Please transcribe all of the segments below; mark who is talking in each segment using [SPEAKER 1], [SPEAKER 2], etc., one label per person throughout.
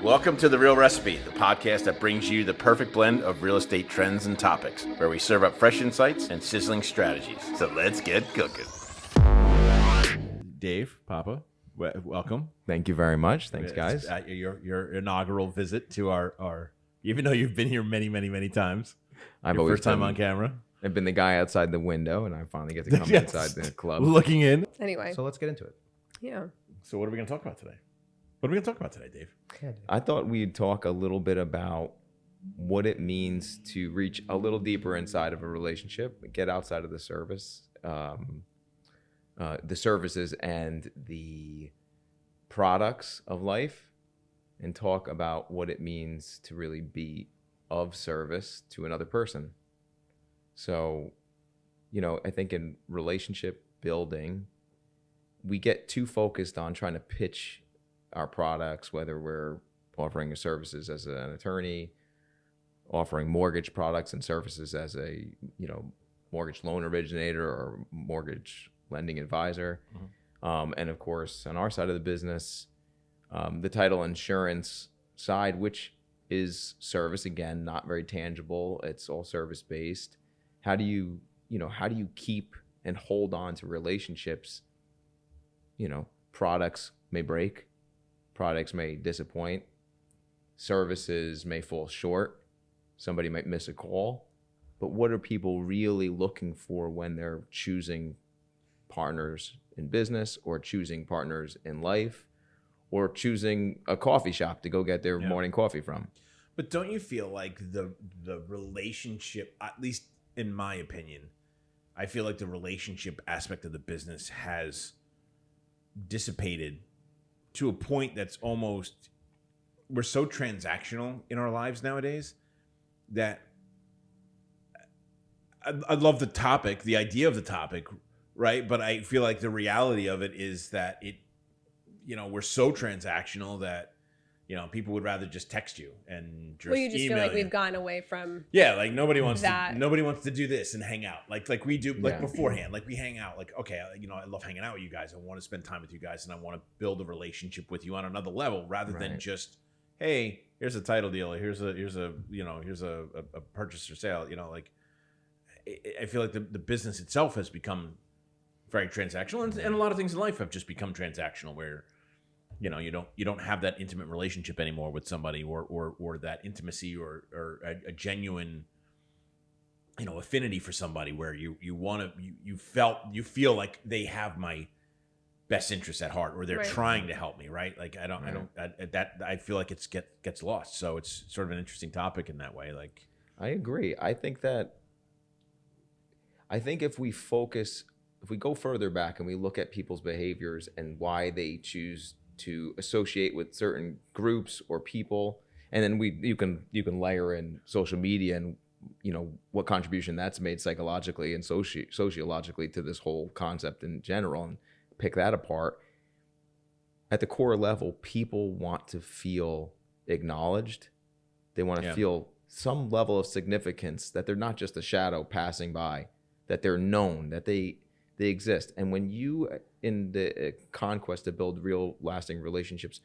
[SPEAKER 1] Welcome to The Real Recipe, the podcast that brings you the perfect blend of real estate trends and topics, where we serve up fresh insights and sizzling strategies. So let's get cooking. Dave, Papa, welcome.
[SPEAKER 2] Thank you very much. Thanks, guys.
[SPEAKER 1] At your inaugural visit to our even though you've been here many times.
[SPEAKER 2] I've always
[SPEAKER 1] first time on camera.
[SPEAKER 2] I've been the guy outside the window, and I finally get to come
[SPEAKER 1] Yes.
[SPEAKER 2] inside the club.
[SPEAKER 1] Looking in.
[SPEAKER 3] Anyway,
[SPEAKER 4] So let's get into it.
[SPEAKER 3] yeah.
[SPEAKER 1] So what are we going to talk about today? What are we going to talk about today, Dave?
[SPEAKER 2] I thought we'd talk a little bit about what it means to reach a little deeper inside of a relationship, get outside of the services and the products of life, and talk about what it means to really be of service to another person. So, I think in relationship building, we get too focused on trying to pitch our products, whether we're offering services as an attorney, offering mortgage products and services as a, mortgage loan originator or mortgage lending advisor. Mm-hmm. And of course, on our side of the business, the title insurance side, which is service, again, not very tangible. It's all service based. How do you keep and hold on to relationships? Products may break, products may disappoint, services may fall short, somebody might miss a call. But what are people really looking for when they're choosing partners in business, or choosing partners in life, or choosing a coffee shop to go get their morning coffee from?
[SPEAKER 1] But don't you feel like the relationship, at least in my opinion, I feel like the relationship aspect of the business has dissipated to a point that's almost, we're so transactional in our lives nowadays that I love the topic, the idea of the topic, right? But I feel like the reality of it is that we're so transactional that people would rather just text you and just
[SPEAKER 3] Well, you just feel
[SPEAKER 1] email
[SPEAKER 3] like
[SPEAKER 1] you.
[SPEAKER 3] we've gotten away from
[SPEAKER 1] Like nobody wants
[SPEAKER 3] that.
[SPEAKER 1] nobody wants to do this and hang out like we do
[SPEAKER 2] Yeah.
[SPEAKER 1] beforehand. Like we hang out. Like, okay, I love hanging out with you guys. I want to spend time with you guys, and I want to build a relationship with you on another level rather than
[SPEAKER 2] Right.
[SPEAKER 1] just, hey, here's a title deal. Here's a purchase or sale. I feel like the business itself has become very transactional, and a lot of things in life have just become transactional where you don't have that intimate relationship anymore with somebody, or that intimacy or a genuine affinity for somebody where you feel like they have my best interest at heart, or they're
[SPEAKER 3] Right.
[SPEAKER 1] trying to help me, right? Like I feel like it's gets lost. So it's sort of an interesting topic in that way. Like,
[SPEAKER 2] I agree. I think if we go further back and we look at people's behaviors and why they choose to associate with certain groups or people, and then you can layer in social media and what contribution that's made psychologically and sociologically to this whole concept in general, and pick that apart. At the core level, people want to feel acknowledged. They want to feel some level of significance, that they're not just a shadow passing by, that they're known, that they exist. And when you, in the conquest to build real lasting relationships,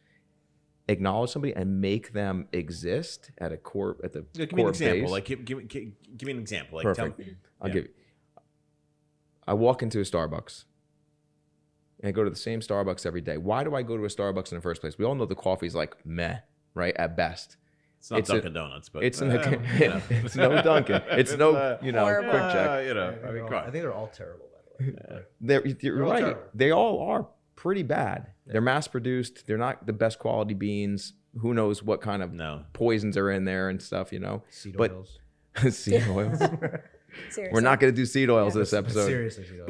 [SPEAKER 2] acknowledge somebody and make them exist at the core
[SPEAKER 1] give me an example.
[SPEAKER 2] base.
[SPEAKER 1] Like, give me an example. Like,
[SPEAKER 2] Perfect. I'll give you. I walk into a Starbucks and I go to the same Starbucks every day. Why do I go to a Starbucks in the first place? We all know the coffee's like meh, right? At best.
[SPEAKER 1] It's not Dunkin' Donuts, but
[SPEAKER 2] It's it's no Dunkin'. It's no
[SPEAKER 3] Horrible.
[SPEAKER 2] quick check.
[SPEAKER 4] I think they're all terrible, by the way.
[SPEAKER 2] You're
[SPEAKER 4] all
[SPEAKER 2] right.
[SPEAKER 4] terrible.
[SPEAKER 2] They all are pretty bad. They're mass produced. They're not the best quality beans. Who knows what kind of poisons are in there and stuff,
[SPEAKER 4] Seed
[SPEAKER 2] But
[SPEAKER 4] oils.
[SPEAKER 2] seed oils.
[SPEAKER 3] seriously.
[SPEAKER 2] We're not going to do seed oils this episode.
[SPEAKER 4] Seriously, seed oils.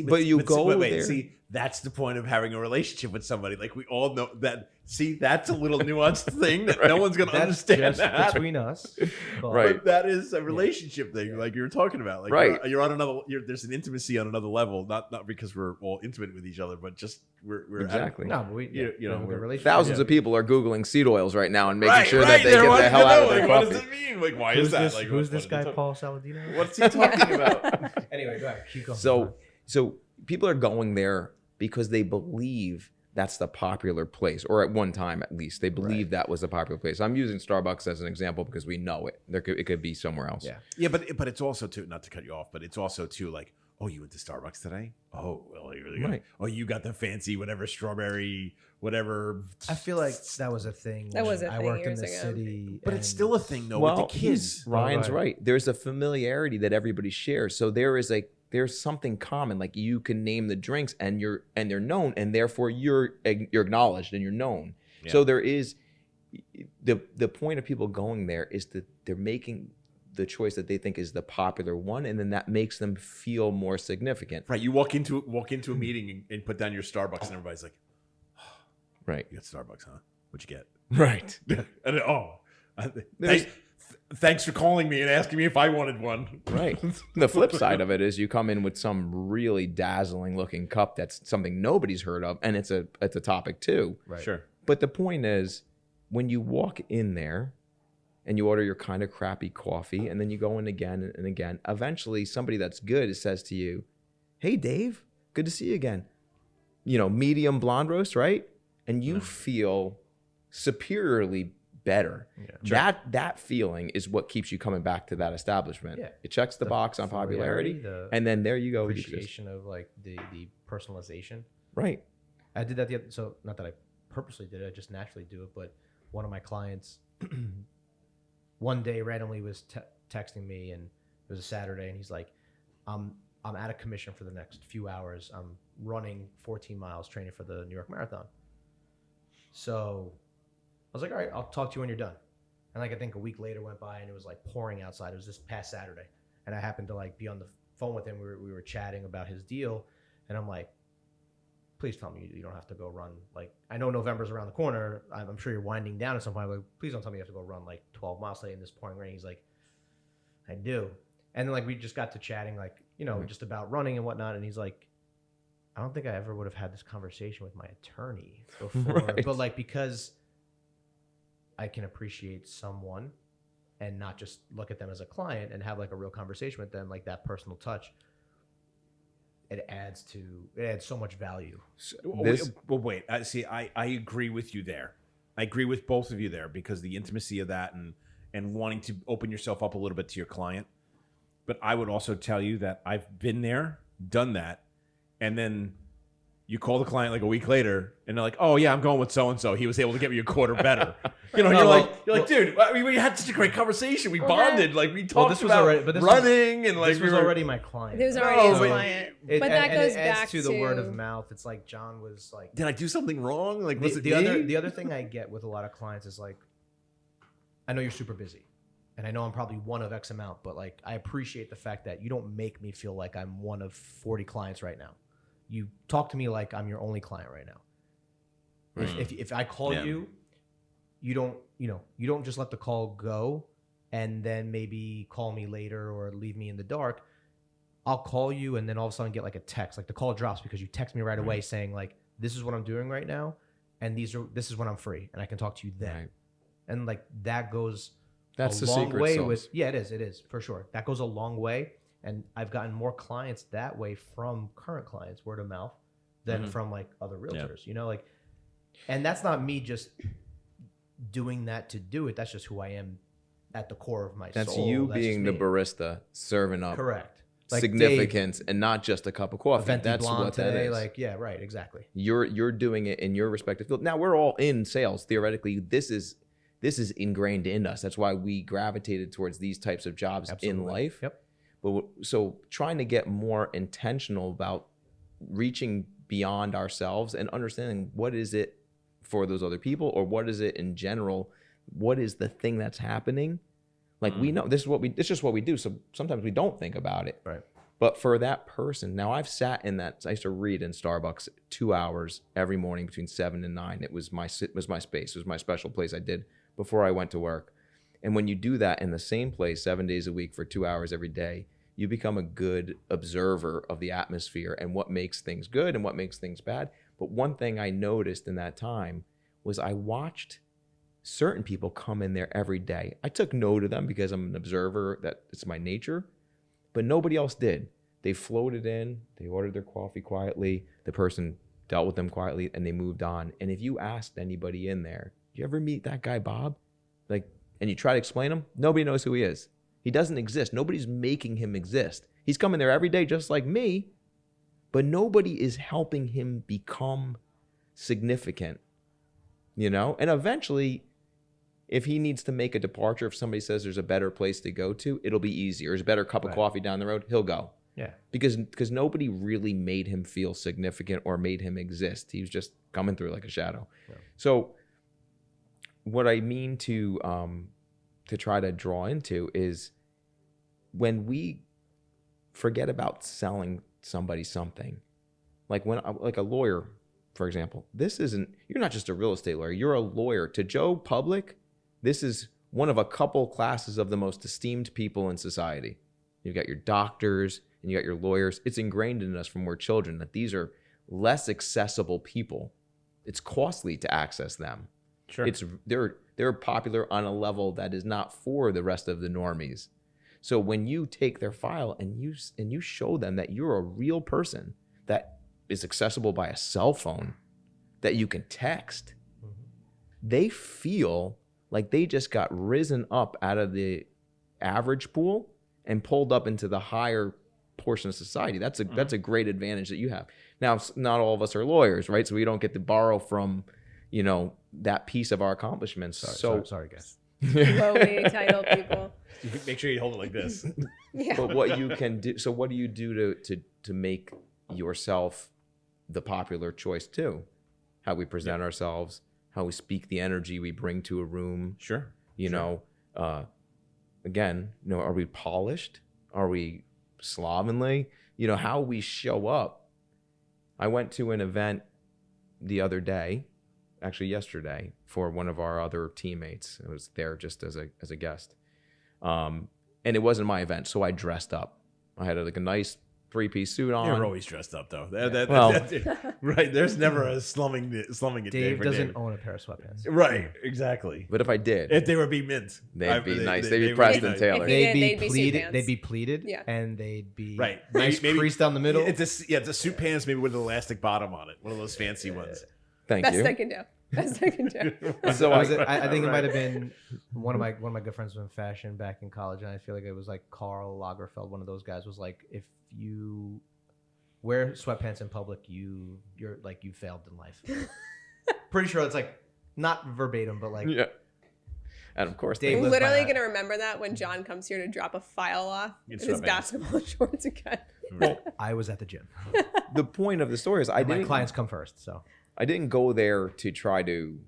[SPEAKER 2] But you go there.
[SPEAKER 1] See, that's the point of having a relationship with somebody. Like, we all know that. See, that's a little nuanced thing that no one's going to
[SPEAKER 4] That's
[SPEAKER 1] understand.
[SPEAKER 4] just
[SPEAKER 1] That.
[SPEAKER 4] between us. But
[SPEAKER 2] Right.
[SPEAKER 1] But that is a relationship thing, like you were talking about. Like,
[SPEAKER 2] Right.
[SPEAKER 1] you're on another. There's an intimacy on another level, not because we're all intimate with each other, but just we're
[SPEAKER 2] Exactly.
[SPEAKER 4] No, but we,
[SPEAKER 1] You know,
[SPEAKER 4] have a good
[SPEAKER 1] we're-
[SPEAKER 4] relationship.
[SPEAKER 2] Thousands of people are Googling seed oils right now and making
[SPEAKER 1] right,
[SPEAKER 2] sure
[SPEAKER 1] right.
[SPEAKER 2] that they
[SPEAKER 1] They're
[SPEAKER 2] get the
[SPEAKER 1] wanting
[SPEAKER 2] hell
[SPEAKER 1] to
[SPEAKER 2] out
[SPEAKER 1] know,
[SPEAKER 2] of their
[SPEAKER 1] like,
[SPEAKER 2] coffee.
[SPEAKER 1] what does it mean? Like, why
[SPEAKER 4] Who's
[SPEAKER 1] is that?
[SPEAKER 4] this,
[SPEAKER 1] Like,
[SPEAKER 4] who's
[SPEAKER 1] what
[SPEAKER 4] this
[SPEAKER 1] are
[SPEAKER 4] guy,
[SPEAKER 1] you talking-
[SPEAKER 4] Paul Saladino?
[SPEAKER 1] What's he talking about?
[SPEAKER 4] Anyway, go ahead. Keep going.
[SPEAKER 2] So people are going there because they believe that's the popular place, or at one time at least, they believed that was a popular place. I'm using Starbucks as an example because we know it. It could be somewhere else.
[SPEAKER 4] Yeah.
[SPEAKER 1] Yeah, but it's also too, not to cut you off, but it's also too like, oh, you went to Starbucks today? Oh, well, you really
[SPEAKER 2] Right.
[SPEAKER 1] Oh, you got the fancy whatever strawberry whatever.
[SPEAKER 4] I feel like that was a thing.
[SPEAKER 3] That was a
[SPEAKER 4] I
[SPEAKER 3] thing
[SPEAKER 4] worked in
[SPEAKER 3] years
[SPEAKER 4] the
[SPEAKER 3] ago.
[SPEAKER 4] city,
[SPEAKER 1] But it's
[SPEAKER 4] and-
[SPEAKER 1] still a thing though with the kids.
[SPEAKER 2] Ryan's
[SPEAKER 4] Right.
[SPEAKER 2] right. There's a familiarity that everybody shares. So there's something common. Like you can name the drinks and they're known, and therefore you're acknowledged and you're known.
[SPEAKER 1] Yeah.
[SPEAKER 2] So there is the point of people going there is that they're making the choice that they think is the popular one, and then that makes them feel more significant.
[SPEAKER 1] Right. You walk into a meeting and put down your Starbucks and everybody's like,
[SPEAKER 2] Right.
[SPEAKER 1] you got Starbucks, huh? What'd you get?
[SPEAKER 2] Right.
[SPEAKER 1] And thanks for calling me and asking me if I wanted one.
[SPEAKER 2] Right. The flip side of it is you come in with some really dazzling looking cup that's something nobody's heard of, and it's a topic too.
[SPEAKER 4] Right.
[SPEAKER 1] Sure.
[SPEAKER 2] But the point is, when you walk in there and you order your kind of crappy coffee, and then you go in again and again, eventually somebody that's good says to you, "Hey, Dave, good to see you again. Medium blonde roast, right?" And you feel superiorly better.
[SPEAKER 4] Yeah.
[SPEAKER 2] That feeling is what keeps you coming back to that establishment.
[SPEAKER 4] Yeah.
[SPEAKER 2] It checks the box on popularity,
[SPEAKER 4] the
[SPEAKER 2] and then there you go. you just-
[SPEAKER 4] appreciation of like the personalization.
[SPEAKER 2] Right.
[SPEAKER 4] I did that so not that I purposely did it, I just naturally do it. But one of my clients one day randomly was texting me, and it was a Saturday, and he's like, I'm out of commission for the next few hours. I'm running 14 miles training for the New York Marathon. So I was like, all right, I'll talk to you when you're done. And like I think a week later went by, and it was like pouring outside. It was this past Saturday, and I happened to like be on the phone with him. We were chatting about his deal, and I'm like, please tell me you don't have to go run. Like, I know November's around the corner. I'm sure you're winding down at some point. Like, please don't tell me you have to go run like 12 miles today in this pouring rain. He's like, I do. And then like we just got to chatting, like, just about running and whatnot. And he's like, I don't think I ever would have had this conversation with my attorney before.
[SPEAKER 2] Right.
[SPEAKER 4] But like, because I can appreciate someone and not just look at them as a client and have like a real conversation with them, like that personal touch, it adds so much value.
[SPEAKER 1] Well, wait. I agree with you there. I agree with both of you there because the intimacy of that and wanting to open yourself up a little bit to your client. But I would also tell you that I've been there, done that, and then you call the client like a week later, and they're like, "Oh yeah, I'm going with so and so. He was able to get me a quarter better." You're like, dude, we had such a great conversation. We bonded, like we talked
[SPEAKER 4] this was
[SPEAKER 1] about
[SPEAKER 4] already- but this
[SPEAKER 1] running, and like
[SPEAKER 4] This was already my client.
[SPEAKER 3] It was already his
[SPEAKER 1] but-
[SPEAKER 3] client.
[SPEAKER 4] It-
[SPEAKER 3] But that
[SPEAKER 4] and
[SPEAKER 3] goes
[SPEAKER 4] it adds
[SPEAKER 3] back
[SPEAKER 4] to the word
[SPEAKER 3] to-
[SPEAKER 4] of mouth. It's like John was like,
[SPEAKER 1] Did I do something wrong? Like, was it
[SPEAKER 4] the other thing I get with a lot of clients is like, I know you're super busy, and I know I'm probably one of X amount, but like I appreciate the fact that you don't make me feel like I'm one of 40 clients right now. You talk to me like I'm your only client right now. If I call
[SPEAKER 1] Yeah.
[SPEAKER 4] you, you don't just let the call go and then maybe call me later or leave me in the dark. I'll call you and then all of a sudden get like a text, like the call drops because you text me right away saying like, this is what I'm doing right now, and this is when I'm free, and I can talk to you then.
[SPEAKER 2] Right.
[SPEAKER 4] And like that goes
[SPEAKER 2] That's
[SPEAKER 4] a
[SPEAKER 2] the
[SPEAKER 4] long
[SPEAKER 2] secret
[SPEAKER 4] way
[SPEAKER 2] sauce.
[SPEAKER 4] with it is for sure. That goes a long way, and I've gotten more clients that way from current clients, word of mouth, than from like other realtors. Like, and that's not me just doing that to do it. That's just who I am at the core of my
[SPEAKER 2] That's
[SPEAKER 4] soul.
[SPEAKER 2] you
[SPEAKER 4] That's
[SPEAKER 2] being the
[SPEAKER 4] just me.
[SPEAKER 2] barista serving up
[SPEAKER 4] Correct. Like
[SPEAKER 2] significance and not just a cup of coffee.
[SPEAKER 4] Venti
[SPEAKER 2] That's
[SPEAKER 4] Blonde
[SPEAKER 2] what that
[SPEAKER 4] today,
[SPEAKER 2] is.
[SPEAKER 4] like, yeah, right, exactly.
[SPEAKER 2] You're doing it in your respective field. Now we're all in sales. Theoretically, this is ingrained in us. That's why we gravitated towards these types of jobs in life.
[SPEAKER 4] Yep.
[SPEAKER 2] But so trying to get more intentional about reaching beyond ourselves and understanding what is it for those other people, or what is it in general? What is the thing that's happening? Like we know this is just what we do. So sometimes we don't think about it.
[SPEAKER 4] Right.
[SPEAKER 2] But for that person, now I've sat in that. I used to read in Starbucks 2 hours every morning between 7 and 9. It was my space. It was my special place I did before I went to work. And when you do that in the same place 7 days a week for 2 hours every day, you become a good observer of the atmosphere and what makes things good and what makes things bad. But one thing I noticed in that time was I watched certain people come in there every day. I took note of them because I'm an observer, that it's my nature, but nobody else did. They floated in, they ordered their coffee quietly. The person dealt with them quietly, and they moved on. And if you asked anybody in there, you ever meet that guy Bob? Like, and you try to explain him, nobody knows who he is. He doesn't exist. Nobody's making him exist. He's coming there every day just like me, but nobody is helping him become significant, you know? And eventually, if he needs to make a departure, if somebody says there's a better place to go to, it'll be easier. There's a better cup of coffee down the road, he'll go.
[SPEAKER 4] Yeah.
[SPEAKER 2] Because nobody really made him feel significant or made him exist. He was just coming through like a shadow. Yeah. So what I mean to try to draw into is when we forget about selling somebody something, like a lawyer, for example, you're not just a real estate lawyer, you're a lawyer. To Joe Public, this is one of a couple classes of the most esteemed people in society. You've got your doctors and you got your lawyers. It's ingrained in us from we're children that these are less accessible people. It's costly to access them.
[SPEAKER 1] Sure.
[SPEAKER 2] They're popular on a level that is not for the rest of the normies. So when you take their file and you show them that you're a real person that is accessible by a cell phone, that you can text, they feel like they just got risen up out of the average pool and pulled up into the higher portion of society. That's a great advantage that you have. Now, not all of us are lawyers, right? So we don't get to borrow from, that piece of our accomplishments.
[SPEAKER 4] Sorry, guys.
[SPEAKER 3] Lowly title people.
[SPEAKER 1] Make sure you hold it like this.
[SPEAKER 3] Yeah.
[SPEAKER 2] But what you can do, so what do you do to make yourself the popular choice too? How we present ourselves, how we speak, the energy we bring to a room.
[SPEAKER 1] Sure.
[SPEAKER 2] Again, are we polished? Are we slovenly? How we show up. I went to an event the other day, actually yesterday, for one of our other teammates. I was there just as a guest. And it wasn't my event, so I dressed up. I had a nice 3-piece suit on.
[SPEAKER 1] You're always dressed up, though.
[SPEAKER 2] Well,
[SPEAKER 1] right. There's never a slumming it day
[SPEAKER 4] Dave
[SPEAKER 1] for
[SPEAKER 4] doesn't
[SPEAKER 1] David.
[SPEAKER 4] own a pair of sweatpants.
[SPEAKER 1] Right. Exactly.
[SPEAKER 2] But if I did,
[SPEAKER 1] If they would be mint,
[SPEAKER 2] they'd be nice. They'd be
[SPEAKER 1] would
[SPEAKER 2] Preston
[SPEAKER 1] nice.
[SPEAKER 2] Taylor.
[SPEAKER 3] If you-
[SPEAKER 4] They'd be
[SPEAKER 3] they'd be suit
[SPEAKER 4] pleated.
[SPEAKER 3] pants.
[SPEAKER 4] They'd be pleated.
[SPEAKER 3] Yeah.
[SPEAKER 4] And they'd be
[SPEAKER 1] Right.
[SPEAKER 4] nice
[SPEAKER 1] Maybe-
[SPEAKER 4] crease down the middle.
[SPEAKER 1] It's a suit pants, maybe with an elastic bottom on it. One of those fancy ones.
[SPEAKER 2] Thank
[SPEAKER 3] Best
[SPEAKER 2] you.
[SPEAKER 3] I can do. Best I can do.
[SPEAKER 2] So
[SPEAKER 4] I think it
[SPEAKER 1] Right.
[SPEAKER 4] might have been one of my good friends was in fashion back in college, and I feel like it was like Karl Lagerfeld. One of those guys was like, if you wear sweatpants in public, you're like you failed in life. Pretty sure it's like not verbatim, but like
[SPEAKER 2] Yeah. And of course,
[SPEAKER 4] Dave
[SPEAKER 3] I'm
[SPEAKER 4] lives by
[SPEAKER 3] literally
[SPEAKER 4] that.
[SPEAKER 3] going to remember that when John comes here to drop a file off in
[SPEAKER 1] In
[SPEAKER 3] his
[SPEAKER 1] sweatpants.
[SPEAKER 3] basketball shorts again.
[SPEAKER 4] I was at the gym.
[SPEAKER 2] the point of the story is
[SPEAKER 4] My
[SPEAKER 2] didn't
[SPEAKER 4] clients come first, so
[SPEAKER 2] I didn't go there to try to,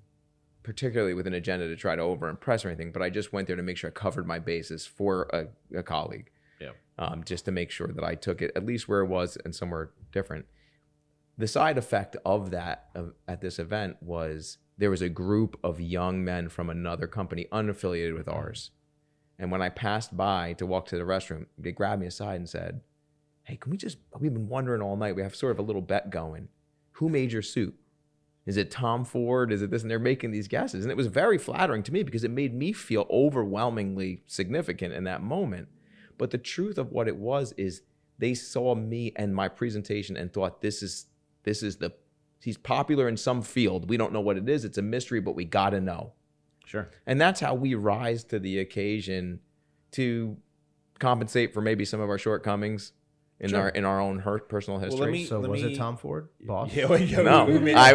[SPEAKER 2] particularly with an agenda to try to over impress or anything, but I just went there to make sure I covered my bases for a colleague.
[SPEAKER 1] Yeah.
[SPEAKER 2] Just to make sure that I took it at least where it was and somewhere different. The side effect of that at this event was there was a group of young men from another company unaffiliated with ours. And when I passed by to walk to the restroom, they grabbed me aside and said, "Hey, we've been wondering all night. We have sort of a little bet going. Who made your suit? Is it Tom Ford? Is it this?" And they're making these guesses. And it was very flattering to me because it made me feel overwhelmingly significant in that moment. But the truth of what it was is they saw me and my presentation and thought, he's popular in some field. We don't know what it is. It's a mystery, but we got to know.
[SPEAKER 1] Sure.
[SPEAKER 2] And that's how we rise to the occasion to compensate for maybe some of our shortcomings in
[SPEAKER 1] Sure.
[SPEAKER 2] our own personal history.
[SPEAKER 4] so was it Tom Ford, boss?
[SPEAKER 1] Yeah, wait, yeah,
[SPEAKER 2] No,
[SPEAKER 1] we made-
[SPEAKER 2] I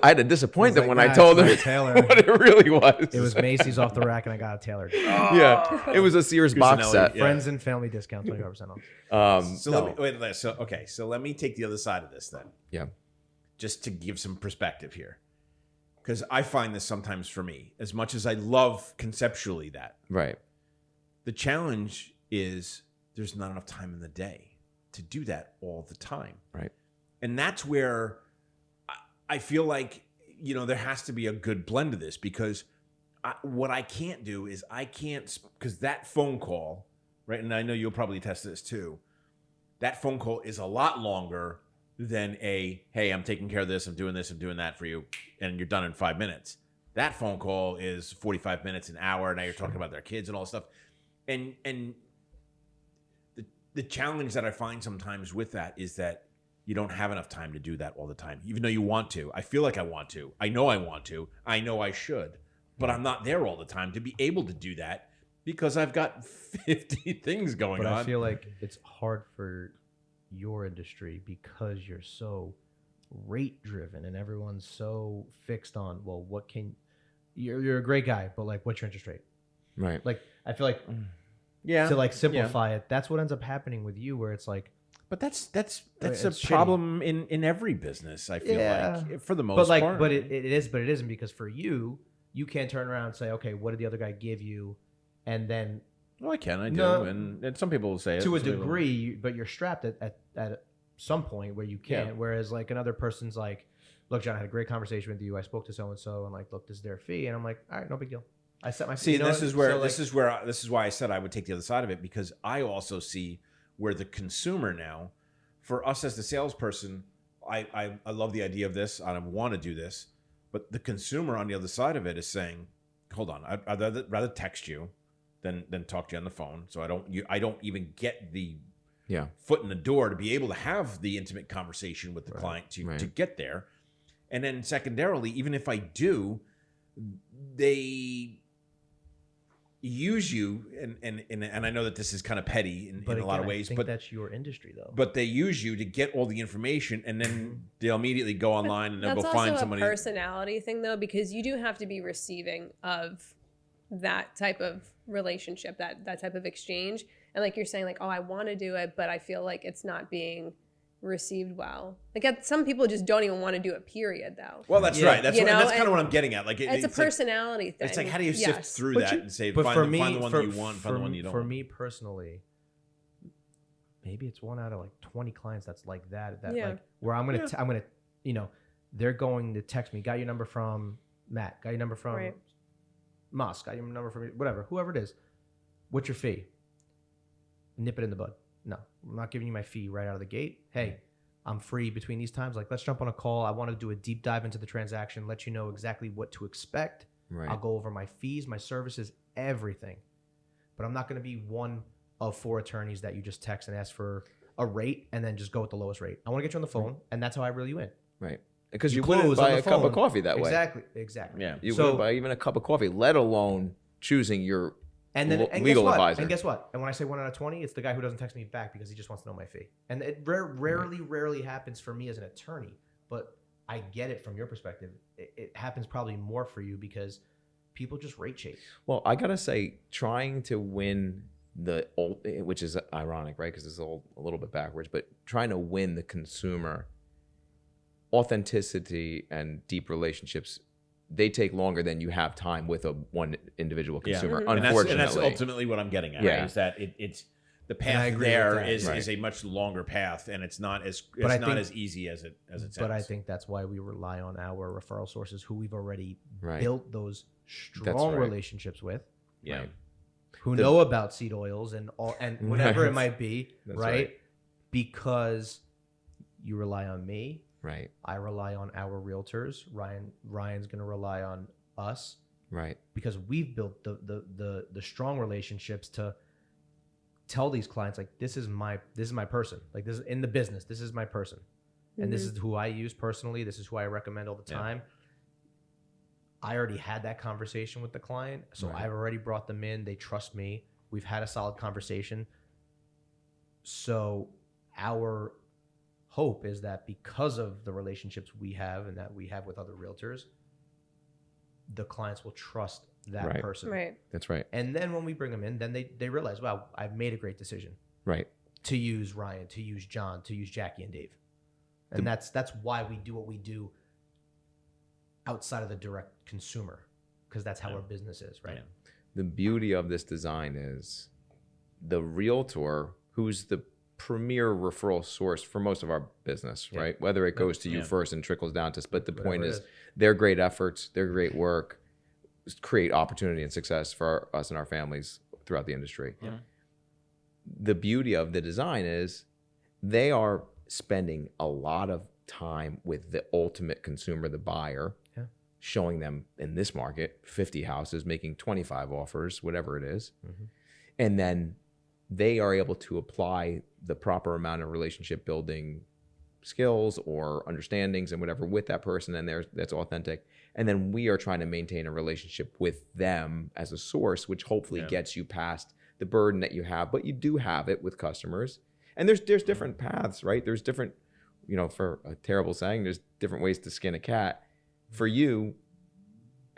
[SPEAKER 2] had to disappoint them
[SPEAKER 4] He's like,
[SPEAKER 2] when I
[SPEAKER 4] "Nah,
[SPEAKER 2] told
[SPEAKER 4] it's
[SPEAKER 2] them
[SPEAKER 4] not Taylor."
[SPEAKER 2] what it really was.
[SPEAKER 4] It was Macy's off the rack, and I got it tailored.
[SPEAKER 2] Yeah, it was a Sears box
[SPEAKER 1] Cusinelli,
[SPEAKER 2] set.
[SPEAKER 1] yeah.
[SPEAKER 4] Friends and family discount, 25% off.
[SPEAKER 1] So
[SPEAKER 2] no.
[SPEAKER 1] let me take the other side of this then.
[SPEAKER 2] Yeah.
[SPEAKER 1] Just to give some perspective here. Because I find this sometimes for me, as much as I love conceptually that,
[SPEAKER 2] Right.
[SPEAKER 1] the challenge is there's not enough time in the day to do that all the time.
[SPEAKER 2] Right.
[SPEAKER 1] And that's where I feel like, there has to be a good blend of this, because what I can't do is because that phone call, right, and I know you'll probably attest to this too, that phone call is a lot longer than hey, I'm taking care of this, I'm doing that for you, and you're done in 5 minutes. That phone call is 45 minutes, an hour, now you're talking about their kids and all this stuff. And the challenge that I find sometimes with that is that you don't have enough time to do that all the time, even though you want to. I feel like I want to. I know I know I should, but I'm not there all the time to be able to do that because I've got 50 things going
[SPEAKER 4] But
[SPEAKER 1] on.
[SPEAKER 4] I feel like it's hard for your industry because you're so rate driven and everyone's so fixed on, well, what can you're a great guy, but like, what's your interest rate?
[SPEAKER 2] Right.
[SPEAKER 4] Like, I feel like
[SPEAKER 1] yeah.
[SPEAKER 4] to like simplify it, that's what ends up happening with you, where it's like,
[SPEAKER 1] But that's
[SPEAKER 4] It's
[SPEAKER 1] a
[SPEAKER 4] shitty.
[SPEAKER 1] problem in every business. I feel
[SPEAKER 4] Yeah.
[SPEAKER 1] like for the most
[SPEAKER 4] but like,
[SPEAKER 1] part.
[SPEAKER 4] but it is, but it isn't, because for you can't turn around and say, okay, what did the other guy give you, and then
[SPEAKER 1] Well, I can, I do,
[SPEAKER 4] No.
[SPEAKER 1] and some people will say it
[SPEAKER 4] to a
[SPEAKER 1] some people-
[SPEAKER 4] degree, but you're strapped at some point where you can't.
[SPEAKER 1] Yeah.
[SPEAKER 4] Whereas like another person's like, look, John, I had a great conversation with you. I spoke to so and so, and like, look, this is their fee, and I'm like, all right, no big deal. I set my
[SPEAKER 1] See,
[SPEAKER 4] you know
[SPEAKER 1] this
[SPEAKER 4] what?
[SPEAKER 1] is where
[SPEAKER 4] So, like,
[SPEAKER 1] this is why I said I would take the other side of it, because I also see where the consumer now, for us as the salesperson, I love the idea of this. I want to do this, but the consumer on the other side of it is saying, hold on, I'd rather text you than talk to you on the phone. So I don't even get the
[SPEAKER 2] Yeah.
[SPEAKER 1] foot in the door to be able to have the intimate conversation with the
[SPEAKER 4] Right.
[SPEAKER 1] client to
[SPEAKER 2] Right.
[SPEAKER 1] get there. And then secondarily, even if I do, they use you, and I know that this is kind of petty in
[SPEAKER 4] but
[SPEAKER 1] a lot of
[SPEAKER 4] again,
[SPEAKER 1] ways,
[SPEAKER 4] I think
[SPEAKER 1] but
[SPEAKER 4] that's your industry though.
[SPEAKER 1] but they use you to get all the information, and then they'll immediately go online and they'll
[SPEAKER 3] That's
[SPEAKER 1] go find
[SPEAKER 3] also
[SPEAKER 1] somebody.
[SPEAKER 3] a personality thing, though, because you do have to be receiving of that type of relationship, that type of exchange. And like you're saying, like, oh, I want to do it, but I feel like it's not being received well. Like some people just don't even want to do it, period, though.
[SPEAKER 1] Well, that's
[SPEAKER 4] Yeah.
[SPEAKER 1] right. That's
[SPEAKER 3] You
[SPEAKER 1] and
[SPEAKER 3] know,
[SPEAKER 1] that's kind
[SPEAKER 3] and
[SPEAKER 1] of what I'm getting at. Like
[SPEAKER 3] It's a
[SPEAKER 1] like-
[SPEAKER 3] personality thing.
[SPEAKER 1] It's like, how do you sift
[SPEAKER 3] Yes.
[SPEAKER 1] through
[SPEAKER 2] But
[SPEAKER 1] that
[SPEAKER 2] you-
[SPEAKER 1] and say,
[SPEAKER 4] But
[SPEAKER 1] find,
[SPEAKER 4] for
[SPEAKER 1] the,
[SPEAKER 4] me,
[SPEAKER 1] find the one
[SPEAKER 4] for,
[SPEAKER 1] that you want, find the one you don't
[SPEAKER 4] for
[SPEAKER 1] want.
[SPEAKER 4] me personally, maybe it's one out of like 20 clients that's like that.
[SPEAKER 3] Yeah.
[SPEAKER 4] Like where I'm gonna,
[SPEAKER 1] Yeah.
[SPEAKER 4] I'm gonna, you know, they're going to text me. Got your number from Matt. Got your number from
[SPEAKER 3] Right.
[SPEAKER 4] Moss. Got your number from whatever, whoever it is. What's your fee? Nip it in the bud. No, I'm not giving you my fee right out of the gate. Hey, I'm free between these times. Like, let's jump on a call. I want to do a deep dive into the transaction, let you know exactly what to expect.
[SPEAKER 2] Right.
[SPEAKER 4] I'll go over my fees, my services, everything. But I'm not going to be one of 4 attorneys that you just text and ask for a rate and then just go with the lowest rate. I want to get you on the phone, and that's how I reel you in.
[SPEAKER 2] Right. Because you
[SPEAKER 4] close
[SPEAKER 2] wouldn't
[SPEAKER 4] on
[SPEAKER 2] buy
[SPEAKER 4] the
[SPEAKER 2] a cup of
[SPEAKER 4] phone.
[SPEAKER 2] coffee that way.
[SPEAKER 4] Exactly.
[SPEAKER 1] Yeah.
[SPEAKER 2] You
[SPEAKER 4] So-
[SPEAKER 2] wouldn't buy even a cup of coffee, let alone choosing your
[SPEAKER 4] And then and
[SPEAKER 2] legal
[SPEAKER 4] guess what?
[SPEAKER 2] advisor.
[SPEAKER 4] And guess what? And when I say 1 out of 20, it's the guy who doesn't text me back because he just wants to know my fee. And it rarely happens for me as an attorney, but I get it from your perspective. It happens probably more for you because people just rate chase.
[SPEAKER 2] Well, I gotta say, trying to win the old, which is ironic, right? Because it's all a little bit backwards, but trying to win the consumer, authenticity and deep relationships, they take longer than you have time with a one individual
[SPEAKER 1] Yeah.
[SPEAKER 2] consumer.
[SPEAKER 3] Mhm.
[SPEAKER 2] Unfortunately,
[SPEAKER 1] and that's ultimately what I'm getting at.
[SPEAKER 2] Yeah.
[SPEAKER 1] Is that it's the
[SPEAKER 4] I
[SPEAKER 1] path
[SPEAKER 4] agree with
[SPEAKER 1] there
[SPEAKER 4] that.
[SPEAKER 1] is
[SPEAKER 2] Right.
[SPEAKER 1] a much longer path, and it's not as
[SPEAKER 4] But I
[SPEAKER 1] it's not
[SPEAKER 4] think-
[SPEAKER 1] as easy as it sounds.
[SPEAKER 4] But I think that's why we rely on our referral sources who we've already
[SPEAKER 2] Right.
[SPEAKER 4] built those strong
[SPEAKER 2] right.
[SPEAKER 4] relationships with,
[SPEAKER 1] yeah.
[SPEAKER 2] Right.
[SPEAKER 4] who
[SPEAKER 2] The-
[SPEAKER 4] know about seed oils and all and whatever it
[SPEAKER 2] Right.
[SPEAKER 4] might be,
[SPEAKER 2] That's
[SPEAKER 4] right?
[SPEAKER 2] right.
[SPEAKER 4] Because you rely on me,
[SPEAKER 2] Right.
[SPEAKER 4] I rely on our realtors. Ryan's going to rely on us
[SPEAKER 2] Right.
[SPEAKER 4] because we've built the strong relationships to tell these clients, like, this is my person. Like, this is in the business, this is my person. And this is who I use personally. This is who I recommend all the
[SPEAKER 1] Yeah.
[SPEAKER 4] time. I already had that conversation with the client, so
[SPEAKER 2] Right.
[SPEAKER 4] I've already brought them in. They trust me. We've had a solid conversation. So our hope is that because of the relationships we have and that we have with other realtors, the clients will trust that
[SPEAKER 2] Right.
[SPEAKER 4] person.
[SPEAKER 3] Right.
[SPEAKER 2] That's right.
[SPEAKER 4] And then when we bring them in, then they realize, wow, I've made a great decision
[SPEAKER 2] Right.
[SPEAKER 4] to use Ryan, to use John, to use Jackie and Dave. And that's why we do what we do outside of the direct consumer, because that's how
[SPEAKER 1] Yeah.
[SPEAKER 4] our business is, right?
[SPEAKER 1] Yeah.
[SPEAKER 2] The beauty of this design is the realtor, who's the premier referral source for most of our business,
[SPEAKER 4] Yeah.
[SPEAKER 2] right? Whether it goes to you
[SPEAKER 1] Yeah.
[SPEAKER 2] first and trickles down to us. But the
[SPEAKER 4] Whatever
[SPEAKER 2] point
[SPEAKER 4] it
[SPEAKER 2] is,
[SPEAKER 4] is.
[SPEAKER 2] their great efforts, their great work create opportunity and success for us and our families throughout the industry.
[SPEAKER 1] Yeah.
[SPEAKER 2] The beauty of the design is they are spending a lot of time with the ultimate consumer, the buyer,
[SPEAKER 4] Yeah.
[SPEAKER 2] showing them in this market 50 houses, making 25 offers, whatever it is.
[SPEAKER 4] Mhm.
[SPEAKER 2] And then they are able to apply the proper amount of relationship building skills or understandings and whatever with that person, and that's authentic. And then we are trying to maintain a relationship with them as a source, which hopefully gets you past the burden that you have. But you do have it with customers. And there's different paths, right? There's different, for a terrible saying, there's different ways to skin a cat. For you,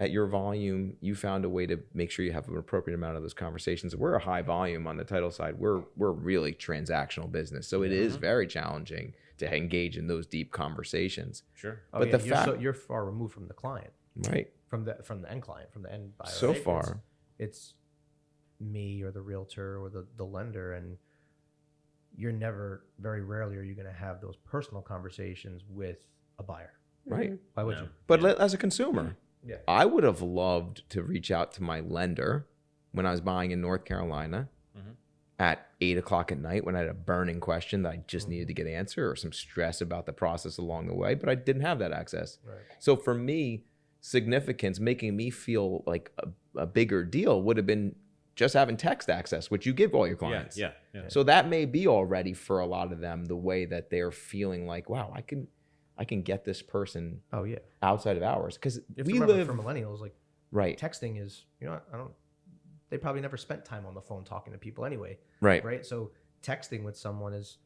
[SPEAKER 2] at your volume, you found a way to make sure you have an appropriate amount of those conversations. We're a high volume on the title side. We're really transactional business. So it is very challenging to engage in those deep conversations.
[SPEAKER 1] Sure.
[SPEAKER 2] But the fact,
[SPEAKER 4] you're far removed from the client,
[SPEAKER 2] right?
[SPEAKER 4] From the end client, from the end buyer.
[SPEAKER 2] So
[SPEAKER 4] right?
[SPEAKER 2] far.
[SPEAKER 4] It's me or the realtor or the lender, and you're never, very rarely are you going to have those personal conversations with a buyer.
[SPEAKER 2] Right.
[SPEAKER 4] Why would you?
[SPEAKER 2] But as a consumer,
[SPEAKER 4] Yeah.
[SPEAKER 2] I would have loved to reach out to my lender when I was buying in North Carolina at 8:00 at night when I had a burning question that I just needed to get answered, or some stress about the process along the way, but I didn't have that access.
[SPEAKER 4] Right.
[SPEAKER 2] So for me, significance, making me feel like a bigger deal would have been just having text access, which you give all your clients.
[SPEAKER 1] Yeah.
[SPEAKER 2] So that may be already for a lot of them the way that they're feeling like, wow, I can get this person
[SPEAKER 4] Oh yeah.
[SPEAKER 2] outside of hours, because
[SPEAKER 4] If
[SPEAKER 2] we
[SPEAKER 4] you remember,
[SPEAKER 2] live
[SPEAKER 4] for millennials, like
[SPEAKER 2] right.
[SPEAKER 4] texting is, they probably never spent time on the phone talking to people anyway.
[SPEAKER 2] Right.
[SPEAKER 4] Right. So texting with someone is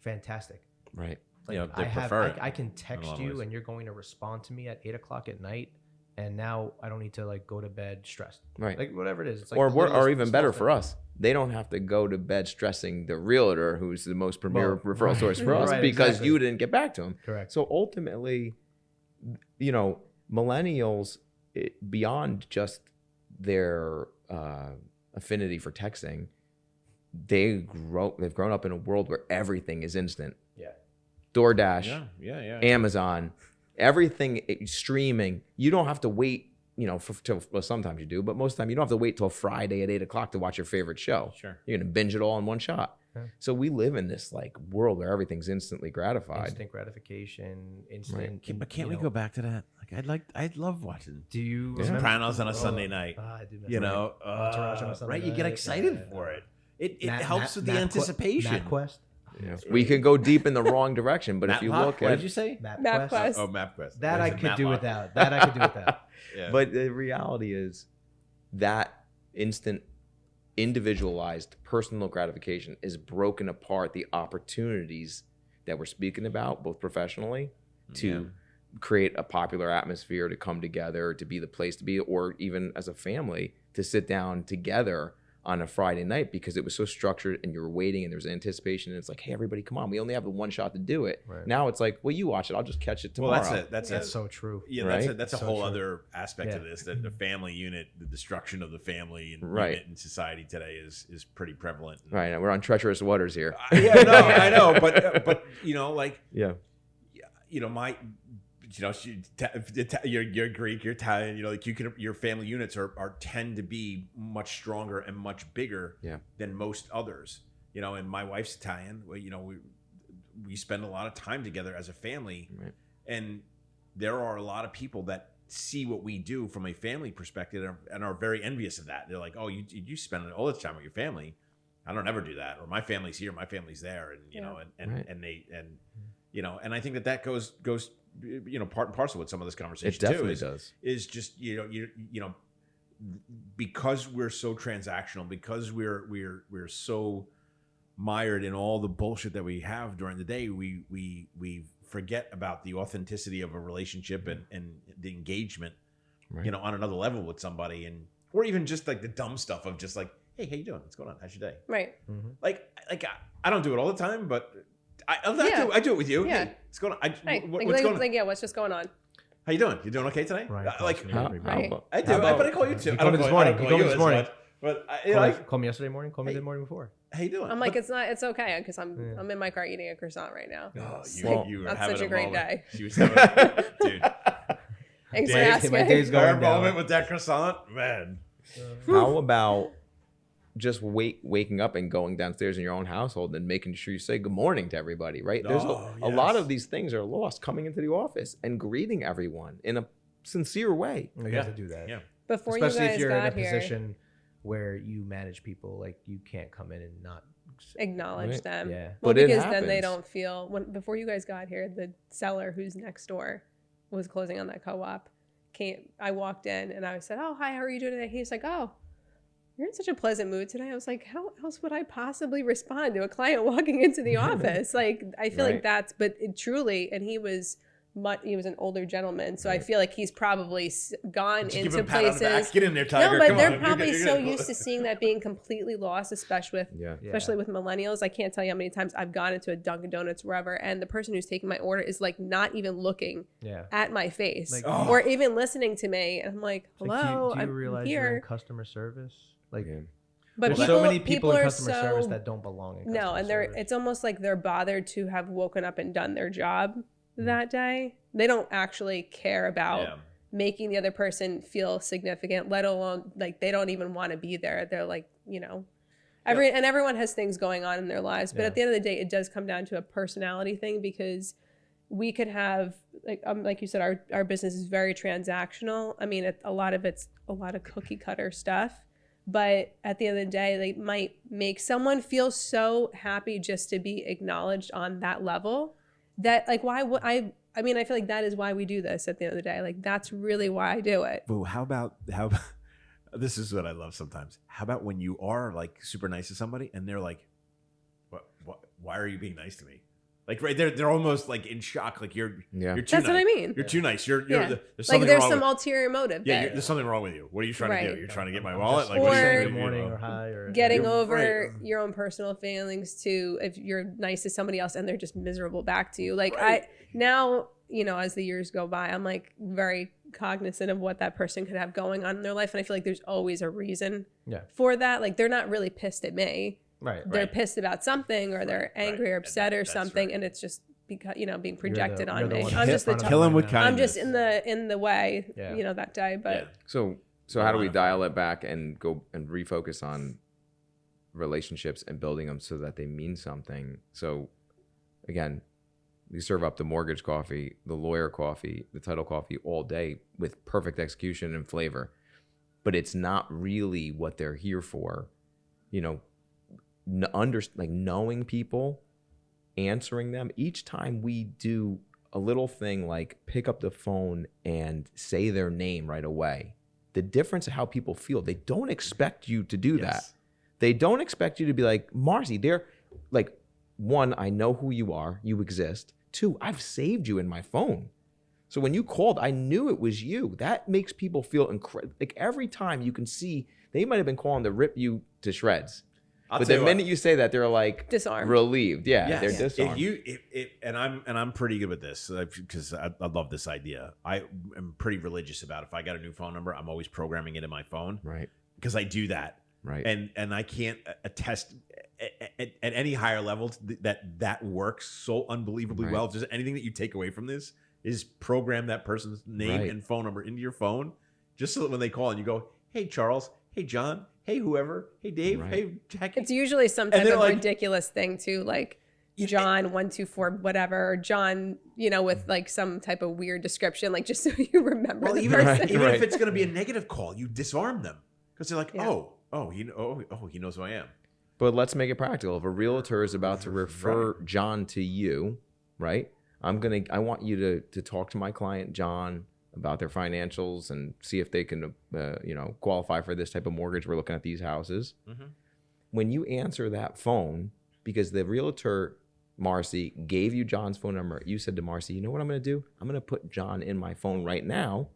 [SPEAKER 4] fantastic.
[SPEAKER 2] Right.
[SPEAKER 4] Like
[SPEAKER 1] Yeah, they prefer it
[SPEAKER 4] I can
[SPEAKER 1] in a
[SPEAKER 4] text
[SPEAKER 1] lot of
[SPEAKER 4] you
[SPEAKER 1] ways.
[SPEAKER 4] and you're going to respond to me at 8:00 at night, and now I don't need to like go to bed stressed.
[SPEAKER 2] Right.
[SPEAKER 4] Like whatever it is. It's like
[SPEAKER 2] Or
[SPEAKER 4] the littlest
[SPEAKER 2] even
[SPEAKER 4] small
[SPEAKER 2] better
[SPEAKER 4] thing.
[SPEAKER 2] for us, they don't have to go to bed stressing the realtor who's the most premier
[SPEAKER 4] Well,
[SPEAKER 2] referral source for us
[SPEAKER 4] Right,
[SPEAKER 2] because
[SPEAKER 4] exactly.
[SPEAKER 2] you didn't get back to them.
[SPEAKER 4] Correct.
[SPEAKER 2] So ultimately, millennials, beyond just their affinity for texting, they've grown up in a world where everything is instant.
[SPEAKER 4] Yeah.
[SPEAKER 2] DoorDash,
[SPEAKER 1] Yeah.
[SPEAKER 2] Amazon, everything streaming. You don't have to wait, well, sometimes you do, but most of the time you don't have to wait till Friday at 8:00 to watch your favorite show.
[SPEAKER 1] Sure.
[SPEAKER 2] You're going to binge it all in one shot.
[SPEAKER 4] Yeah.
[SPEAKER 2] So we live in this like world where everything's instantly gratified.
[SPEAKER 4] Instant gratification, instant.
[SPEAKER 1] But can't we go back to that? Like, I'd love watching
[SPEAKER 4] Do you
[SPEAKER 2] Yeah.
[SPEAKER 4] remember?
[SPEAKER 1] Sopranos on a Sunday night.
[SPEAKER 4] I do miss
[SPEAKER 1] You
[SPEAKER 4] that.
[SPEAKER 1] know,
[SPEAKER 4] Entourage on a Sunday
[SPEAKER 1] right? You get
[SPEAKER 4] night.
[SPEAKER 1] excited
[SPEAKER 4] Yeah.
[SPEAKER 1] for it. It
[SPEAKER 4] Matt-
[SPEAKER 1] helps
[SPEAKER 4] Matt-
[SPEAKER 1] with the
[SPEAKER 4] Matt
[SPEAKER 1] anticipation.
[SPEAKER 4] MapQuest.
[SPEAKER 2] Yeah. We can go deep in the wrong direction, but if you
[SPEAKER 1] Matlock?
[SPEAKER 2] look
[SPEAKER 1] what
[SPEAKER 2] at
[SPEAKER 1] did you say?
[SPEAKER 4] MapQuest.
[SPEAKER 3] MapQuest.
[SPEAKER 1] Oh, MapQuest.
[SPEAKER 4] That I
[SPEAKER 1] There's a
[SPEAKER 4] could do
[SPEAKER 1] Matlock.
[SPEAKER 4] without. That I could do without.
[SPEAKER 1] Yeah.
[SPEAKER 2] But the reality is that instant individualized personal gratification is broken apart the opportunities that we're speaking about, both professionally, to create a popular atmosphere, to come together, to be the place to be, or even as a family to sit down together on a Friday night because it was so structured and you were waiting and there was anticipation and it's like, hey, everybody, come on, we only have the one shot to do it.
[SPEAKER 4] Right.
[SPEAKER 2] Now it's like, well, you watch it, I'll just catch it tomorrow.
[SPEAKER 1] Well, that's
[SPEAKER 4] so true.
[SPEAKER 1] Yeah,
[SPEAKER 2] Right?
[SPEAKER 1] that's a
[SPEAKER 4] So
[SPEAKER 1] whole
[SPEAKER 4] true.
[SPEAKER 1] other aspect of
[SPEAKER 4] Yeah.
[SPEAKER 1] this. That the family unit, the destruction of the family and
[SPEAKER 2] Right.
[SPEAKER 1] unit in society today is pretty prevalent.
[SPEAKER 2] Right, and we're on treacherous waters here.
[SPEAKER 1] Yeah, no, I know, but like
[SPEAKER 2] Yeah.
[SPEAKER 1] my. You're Greek, you're Italian. Like your family units tend to be much stronger and much bigger than most others. And my wife's Italian. We spend a lot of time together as a family,
[SPEAKER 2] Right.
[SPEAKER 1] and there are a lot of people that see what we do from a family perspective and are very envious of that. They're like, "Oh, you spend all this time with your family. I don't ever do that. Or my family's here, my family's there." And
[SPEAKER 2] Right.
[SPEAKER 1] and I think that goes part and parcel with some of this conversation
[SPEAKER 2] It definitely
[SPEAKER 1] too.
[SPEAKER 2] does.
[SPEAKER 1] Is just because we're so transactional, because we're so mired in all the bullshit that we have during the day, we forget about the authenticity of a relationship and the engagement,
[SPEAKER 2] Right.
[SPEAKER 1] on another level with somebody, or even just like the dumb stuff of just like, hey, how you doing? What's going on? How's your day?
[SPEAKER 3] Right.
[SPEAKER 1] Like I don't do it all the time, but I do it with you.
[SPEAKER 3] Yeah.
[SPEAKER 1] Hey, what's going on?
[SPEAKER 3] Right.
[SPEAKER 1] What's going on?
[SPEAKER 3] What's just going on?
[SPEAKER 1] How you doing? You doing okay today?
[SPEAKER 4] Ryan calls
[SPEAKER 1] Like
[SPEAKER 4] me
[SPEAKER 2] How,
[SPEAKER 4] every
[SPEAKER 2] how
[SPEAKER 4] morning.
[SPEAKER 2] about-
[SPEAKER 1] I do,
[SPEAKER 2] how about-
[SPEAKER 1] but I call you too.
[SPEAKER 4] You
[SPEAKER 1] I
[SPEAKER 4] called
[SPEAKER 1] don't
[SPEAKER 4] me this
[SPEAKER 1] call- I don't
[SPEAKER 4] morning. You
[SPEAKER 1] call
[SPEAKER 4] called me
[SPEAKER 1] you
[SPEAKER 4] this
[SPEAKER 1] as
[SPEAKER 4] morning.
[SPEAKER 1] much, but
[SPEAKER 4] Call me yesterday morning. Call me the morning before.
[SPEAKER 1] how you doing?
[SPEAKER 3] I'm like, it's okay because I'm
[SPEAKER 4] Yeah.
[SPEAKER 3] in my car eating a croissant right now.
[SPEAKER 1] Oh,
[SPEAKER 2] Well,
[SPEAKER 1] you were
[SPEAKER 3] that's
[SPEAKER 1] having
[SPEAKER 3] such a great
[SPEAKER 1] moment.
[SPEAKER 3] day.
[SPEAKER 1] She was having, dude.
[SPEAKER 3] Thanks for
[SPEAKER 1] Dave,
[SPEAKER 3] asking.
[SPEAKER 4] my day's going
[SPEAKER 1] Her
[SPEAKER 4] down.
[SPEAKER 1] moment with that croissant, man.
[SPEAKER 2] How about just waking up and going downstairs in your own household and making sure you say good morning to everybody, right? There's a lot
[SPEAKER 1] yes.
[SPEAKER 2] of these things are lost, coming into the office and greeting everyone in a sincere way.
[SPEAKER 4] You have to do that.
[SPEAKER 1] Yeah.
[SPEAKER 3] Before
[SPEAKER 4] Especially
[SPEAKER 3] you guys
[SPEAKER 4] if you're in a
[SPEAKER 3] got here,
[SPEAKER 4] position where you manage people, like you can't come in and not
[SPEAKER 3] acknowledge
[SPEAKER 2] Right.
[SPEAKER 3] them.
[SPEAKER 4] Yeah.
[SPEAKER 3] Well,
[SPEAKER 2] But it
[SPEAKER 3] because then they
[SPEAKER 2] happens.
[SPEAKER 3] don't feel before you guys got here, the seller who's next door was closing on that co-op. I walked in and I said, "Oh, hi, how are you doing today?" He's like, "Oh, you're in such a pleasant mood today." I was like, "How else would I possibly respond to a client walking into the office?" Like, I feel
[SPEAKER 2] Right.
[SPEAKER 3] like but it truly, and he was an older gentleman, so I
[SPEAKER 2] Right.
[SPEAKER 3] feel like he's probably gone
[SPEAKER 1] Just give
[SPEAKER 3] into
[SPEAKER 1] him a pat on the back.
[SPEAKER 3] places.
[SPEAKER 1] Get in there, Tiger.
[SPEAKER 3] No, but
[SPEAKER 1] Come
[SPEAKER 3] they're
[SPEAKER 1] on.
[SPEAKER 3] probably
[SPEAKER 1] You're
[SPEAKER 3] so
[SPEAKER 1] gonna-
[SPEAKER 3] used to seeing that being completely lost, especially with
[SPEAKER 2] Yeah.
[SPEAKER 4] Yeah.
[SPEAKER 3] especially with millennials. I can't tell you how many times I've gone into a Dunkin' Donuts, wherever, and the person who's taking my order is like not even looking
[SPEAKER 4] Yeah.
[SPEAKER 3] at my face
[SPEAKER 4] Like-
[SPEAKER 1] Oh.
[SPEAKER 3] or even listening to me. And I'm like,
[SPEAKER 4] It's like,
[SPEAKER 3] hello,
[SPEAKER 4] do you
[SPEAKER 3] I'm
[SPEAKER 4] realize you're in
[SPEAKER 3] here.
[SPEAKER 4] customer service? Like,
[SPEAKER 2] Yeah.
[SPEAKER 3] But
[SPEAKER 4] there's
[SPEAKER 3] people,
[SPEAKER 4] so many people in
[SPEAKER 3] are
[SPEAKER 4] customer service
[SPEAKER 3] so
[SPEAKER 4] that don't belong in
[SPEAKER 3] no,
[SPEAKER 4] customer
[SPEAKER 3] and
[SPEAKER 4] service.
[SPEAKER 3] it's almost like they're bothered to have woken up and done their job that day. They don't actually care about
[SPEAKER 1] Yeah.
[SPEAKER 3] making the other person feel significant, let alone like they don't even want to be there. They're like, everyone has things going on in their lives, but
[SPEAKER 4] Yeah.
[SPEAKER 3] at the end of the day, it does come down to a personality thing, because we could have like you said, our business is very transactional. I mean, a lot of it's a lot of cookie cutter stuff, but at the end of the day, they might make someone feel so happy just to be acknowledged on that level that like why would I mean, I feel like that is why we do this at the end of the day. Like, that's really why I do it.
[SPEAKER 1] But how about this is what I love sometimes. How about when you are like super nice to somebody and they're like, what why are you being nice to me? Like right there, they're almost like in shock. Like you're too
[SPEAKER 3] That's
[SPEAKER 1] nice.
[SPEAKER 3] what I mean.
[SPEAKER 1] You're too nice. You're
[SPEAKER 3] Yeah.
[SPEAKER 1] there's
[SPEAKER 3] Like,
[SPEAKER 1] something
[SPEAKER 3] there's
[SPEAKER 1] wrong
[SPEAKER 3] some
[SPEAKER 1] with,
[SPEAKER 3] ulterior motive
[SPEAKER 1] yeah,
[SPEAKER 3] there.
[SPEAKER 1] there's something wrong with you. What are you trying to
[SPEAKER 3] Right.
[SPEAKER 1] do? You're trying to get my
[SPEAKER 4] I'm
[SPEAKER 1] wallet?
[SPEAKER 4] just
[SPEAKER 1] Like what are you
[SPEAKER 3] Or-
[SPEAKER 1] trying to
[SPEAKER 4] good
[SPEAKER 1] do?
[SPEAKER 4] morning or hi or
[SPEAKER 3] Getting
[SPEAKER 1] You're
[SPEAKER 3] over
[SPEAKER 1] right.
[SPEAKER 3] your own personal feelings too, if you're nice to somebody else and they're just miserable back to you. Like
[SPEAKER 1] Right.
[SPEAKER 3] I now, as the years go by, I'm like very cognizant of what that person could have going on in their life, and I feel like there's always a reason
[SPEAKER 4] Yeah.
[SPEAKER 3] for that. Like, they're not really pissed at me.
[SPEAKER 4] Right.
[SPEAKER 3] They're
[SPEAKER 1] Right.
[SPEAKER 3] pissed about something, or they're
[SPEAKER 1] Right,
[SPEAKER 3] angry or
[SPEAKER 1] right.
[SPEAKER 3] upset or
[SPEAKER 1] That's
[SPEAKER 3] something,
[SPEAKER 1] right.
[SPEAKER 3] and it's just because being projected
[SPEAKER 4] you're
[SPEAKER 3] on
[SPEAKER 4] the
[SPEAKER 3] me.
[SPEAKER 4] one
[SPEAKER 3] I'm just the
[SPEAKER 4] in front of
[SPEAKER 1] Kill
[SPEAKER 4] them
[SPEAKER 1] him with
[SPEAKER 4] right now.
[SPEAKER 1] kindness.
[SPEAKER 3] I'm just in the way,
[SPEAKER 4] Yeah.
[SPEAKER 3] that day. But
[SPEAKER 1] Yeah.
[SPEAKER 2] So how do we dial it back and go and refocus on relationships and building them so that they mean something? So again, we serve up the mortgage coffee, the lawyer coffee, the title coffee all day with perfect execution and flavor, but it's not really what they're here for. Knowing people, answering them. Each time we do a little thing like pick up the phone and say their name right away, the difference of how people feel. They don't expect you to do that.
[SPEAKER 1] Yes.
[SPEAKER 2] They don't expect you to be like, Marcy, they're like, one, I know who you are, you exist. Two, I've saved you in my phone. So when you called, I knew it was you. That makes people feel incredible. Like every time you can see, they might have been calling to rip you to shreds.
[SPEAKER 1] I'll
[SPEAKER 2] But
[SPEAKER 1] tell
[SPEAKER 2] the
[SPEAKER 1] you what.
[SPEAKER 2] minute you say that, they're like
[SPEAKER 3] Disarmed.
[SPEAKER 2] relieved. Yeah,
[SPEAKER 1] Yes.
[SPEAKER 2] they're
[SPEAKER 1] If
[SPEAKER 2] disarmed.
[SPEAKER 1] and I'm pretty good with this because I love this idea. I am pretty religious about if I got a new phone number, I'm always programming it in my phone
[SPEAKER 2] Right,
[SPEAKER 1] because I do that.
[SPEAKER 2] right.
[SPEAKER 1] And I can't attest at any higher level that works so unbelievably
[SPEAKER 2] Right.
[SPEAKER 1] well. If there's anything that you take away from this, is program that person's name
[SPEAKER 2] Right.
[SPEAKER 1] and phone number into your phone, just so that when they call and you go, hey Charles, hey John, hey whoever, hey Dave,
[SPEAKER 2] Right.
[SPEAKER 1] hey Jackie.
[SPEAKER 3] it's usually some
[SPEAKER 1] And
[SPEAKER 3] type
[SPEAKER 1] they're
[SPEAKER 3] of
[SPEAKER 1] like-
[SPEAKER 3] ridiculous thing too, like
[SPEAKER 1] You-
[SPEAKER 3] John 124 whatever, or John, with like some type of weird description, like just so you remember
[SPEAKER 1] Well,
[SPEAKER 3] the
[SPEAKER 1] even,
[SPEAKER 3] person.
[SPEAKER 1] even
[SPEAKER 2] Right.
[SPEAKER 1] if it's going to be a negative call, you disarm them because they're like,
[SPEAKER 3] Yeah.
[SPEAKER 1] he knows who I am.
[SPEAKER 2] But let's make it practical. If a realtor is about to refer John to you, right? I want you to talk to my client John about their financials and see if they can qualify for this type of mortgage. We're looking at these houses.
[SPEAKER 1] Mhm.
[SPEAKER 2] When you answer that phone, because the realtor Marcy gave you John's phone number, you said to Marcy, you know what I'm going to do? I'm going to put John in my phone right now,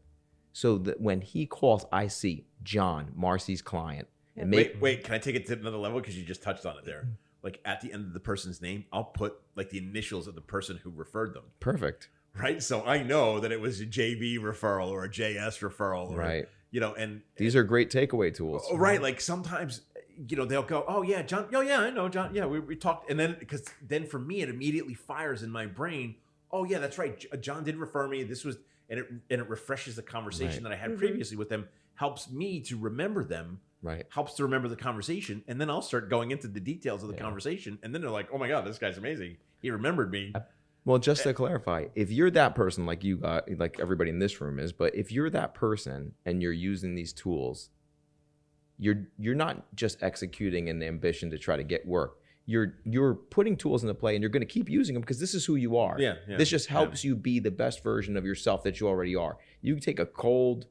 [SPEAKER 2] so that when he calls, I see John, Marcy's client. And
[SPEAKER 1] Wait, can I take it to another level? Because you just touched on it there. Like at the end of the person's name, I'll put like the initials of the person who referred them.
[SPEAKER 2] perfect.
[SPEAKER 1] Right. So I know that it was a JV referral or a JS referral. Or,
[SPEAKER 2] Right.
[SPEAKER 1] And
[SPEAKER 2] These are great takeaway tools.
[SPEAKER 1] oh, right. Like sometimes, they'll go, oh yeah, John. Oh yeah, I know John. Yeah, we talked. And then, because then for me, it immediately fires in my brain. Oh yeah, that's right. John did refer me. This was, and it refreshes the conversation
[SPEAKER 2] Right.
[SPEAKER 1] that I had
[SPEAKER 3] Mhm.
[SPEAKER 1] previously with them, helps me to remember them.
[SPEAKER 2] Right.
[SPEAKER 1] Helps to remember the conversation, and then I'll start going into the details of the
[SPEAKER 2] Yeah.
[SPEAKER 1] conversation, and then they're like, "Oh my god, this guy's amazing! He remembered me."
[SPEAKER 2] Well, just to clarify, if you're that person, like you got, like everybody in this room is, but if you're that person and you're using these tools, you're not just executing an ambition to try to get work. you're putting tools into play and you're going to keep using them because this is who you are.
[SPEAKER 1] Yeah,
[SPEAKER 2] This just helps you be the best version of yourself that you already are. You can take a cold,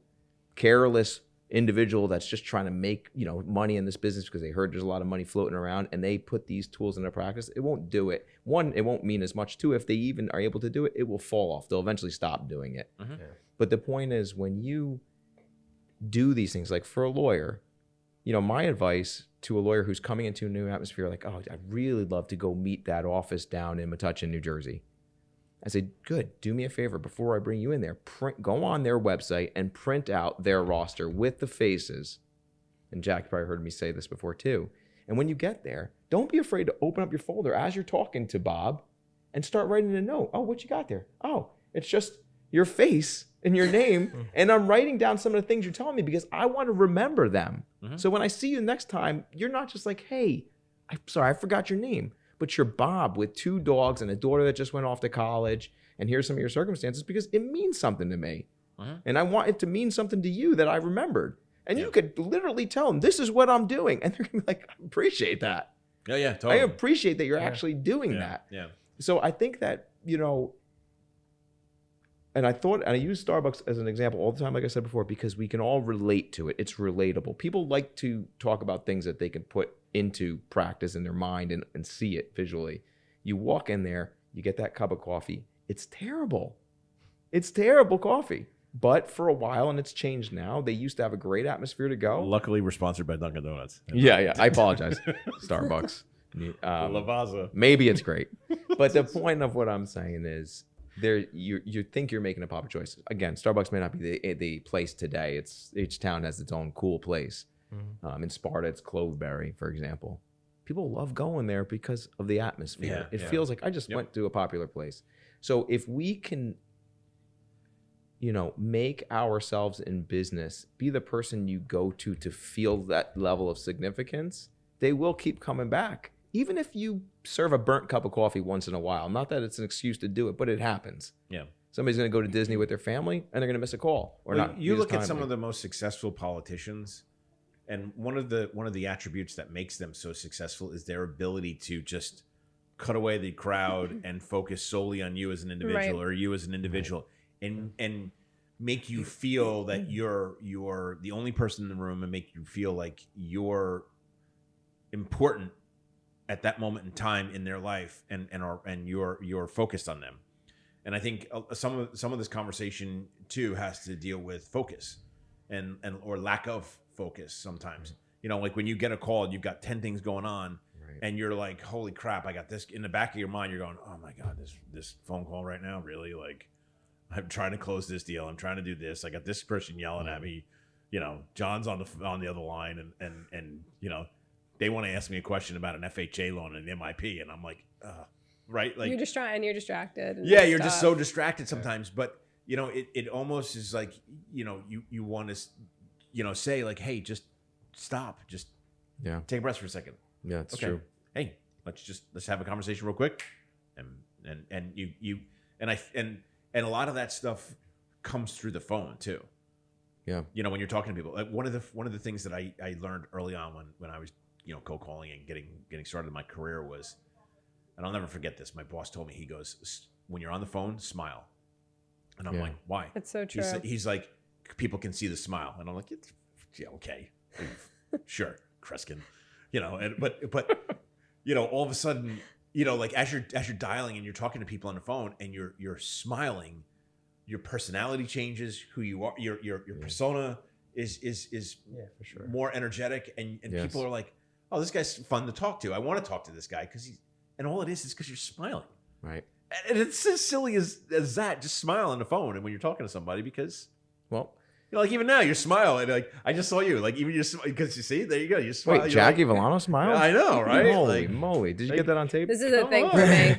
[SPEAKER 2] careless individual that's just trying to make, money in this business because they heard there's a lot of money floating around, and they put these tools into practice. It won't do it. One, it won't mean as much. Two, if they even are able to do it, it will fall off. They'll eventually stop doing it.
[SPEAKER 1] Mhm.
[SPEAKER 4] Yeah.
[SPEAKER 2] But the point is, when you do these things, like for a lawyer, my advice to a lawyer who's coming into a new atmosphere, like, oh, I'd really love to go meet that office down in Metuchen, New Jersey. I said, good, do me a favor before I bring you in there. Go on their website and print out their roster with the faces. And Jack, you probably heard me say this before too. And when you get there, don't be afraid to open up your folder as you're talking to Bob and start writing a note. Oh, what you got there? Oh, it's just your face and your name. And I'm writing down some of the things you're telling me because I want to remember them.
[SPEAKER 1] Mhm.
[SPEAKER 2] So when I see you next time, you're not just like, hey, I'm sorry, I forgot your name. But you're Bob with 2 dogs and a daughter that just went off to college. And here's some of your circumstances because it means something to me.
[SPEAKER 1] Mhm.
[SPEAKER 2] And I want it to mean something to you that I remembered. And you could literally tell them, this is what I'm doing. And they're going to be like, I appreciate that.
[SPEAKER 1] Yeah, yeah, totally.
[SPEAKER 2] I appreciate that you're actually doing
[SPEAKER 1] yeah,
[SPEAKER 2] that.
[SPEAKER 1] Yeah.
[SPEAKER 2] So I think that, and I use Starbucks as an example all the time, like I said before, because we can all relate to it. It's relatable. People like to talk about things that they can put into practice in their mind and see it visually. You walk in there, you get that cup of coffee. It's terrible. It's terrible coffee. But for a while, and it's changed now, they used to have a great atmosphere to go.
[SPEAKER 1] Luckily, we're sponsored by Dunkin' Donuts.
[SPEAKER 2] Yeah. I apologize. Starbucks.
[SPEAKER 1] Lavazza.
[SPEAKER 2] Maybe it's great. But the point of what I'm saying is you think you're making a proper choice. Again, Starbucks may not be the place today. Each town has its own cool place.
[SPEAKER 4] Mhm.
[SPEAKER 2] In Sparta, it's Cloveberry, for example. People love going there because of the atmosphere.
[SPEAKER 1] Yeah,
[SPEAKER 2] It
[SPEAKER 1] yeah.
[SPEAKER 2] feels like I just went to a popular place. So if we can, make ourselves in business, be the person you go to feel that level of significance, they will keep coming back. Even if you serve a burnt cup of coffee once in a while, not that it's an excuse to do it, but it happens.
[SPEAKER 1] Yeah.
[SPEAKER 2] Somebody's going to go to Disney with their family and they're going to miss a call or
[SPEAKER 1] Well,
[SPEAKER 2] not.
[SPEAKER 1] you look at some of the most successful politicians, and one of the attributes that makes them so successful is their ability to just cut away the crowd and focus solely on you as an individual,
[SPEAKER 3] Right.
[SPEAKER 1] or you as an individual, and make you feel that you're the only person in the room, and make you feel like you're important at that moment in time in their life, and you're focused on them. And I think some of this conversation too has to deal with focus and or lack of focus sometimes. Like when you get a call, you've got 10 things going on,
[SPEAKER 2] Right.
[SPEAKER 1] and you're like, holy crap, I got this in the back of your mind. You're going, oh my God, this phone call right now, really? Like, I'm trying to close this deal. I'm trying to do this. I got this person yelling at me. John's on the other line, and they want to ask me a question about an FHA loan and an MIP, and I'm like, right? Like,
[SPEAKER 3] You're distracted. And
[SPEAKER 1] yeah, you're just
[SPEAKER 3] stuff.
[SPEAKER 1] so distracted sometimes. But it almost is like, you want to say like, hey, just stop, just
[SPEAKER 2] Yeah.
[SPEAKER 1] take a breath for a second.
[SPEAKER 2] Yeah, it's
[SPEAKER 1] Okay.
[SPEAKER 2] true.
[SPEAKER 1] Hey, let's have a conversation real quick, and you and a lot of that stuff comes through the phone too.
[SPEAKER 2] Yeah.
[SPEAKER 1] When you're talking to people, like one of the things that I learned early on when I was cold calling and getting started in my career was, and I'll never forget this. My boss told me, he goes, when you're on the phone, smile, and I'm
[SPEAKER 2] Yeah.
[SPEAKER 1] like, why?
[SPEAKER 3] That's so true.
[SPEAKER 1] He's like, people can see the smile, and I'm like, yeah, okay, sure, Kreskin, but all of a sudden, like as you're dialing and you're talking to people on the phone and you're smiling, your personality changes, who you are, your persona is
[SPEAKER 4] Yeah, for sure.
[SPEAKER 1] more energetic, and
[SPEAKER 2] Yes.
[SPEAKER 1] people are like, oh, this guy's fun to talk to. I want to talk to this guy and all it is because you're smiling.
[SPEAKER 2] Right.
[SPEAKER 1] And it's as silly as that, just smile on the phone and when you're talking to somebody, because
[SPEAKER 2] Well,
[SPEAKER 1] like even now you're smiling, like I just saw you, like even because you see, there you go, you smile.
[SPEAKER 2] wait,
[SPEAKER 1] you're
[SPEAKER 2] Jackie
[SPEAKER 1] like,
[SPEAKER 2] Villano smiled?
[SPEAKER 1] I know, right?
[SPEAKER 2] Holy
[SPEAKER 1] Like,
[SPEAKER 2] moly. Did you
[SPEAKER 1] like-
[SPEAKER 2] get that on tape?
[SPEAKER 3] This is a
[SPEAKER 1] Come
[SPEAKER 3] thing for
[SPEAKER 1] on.
[SPEAKER 3] me.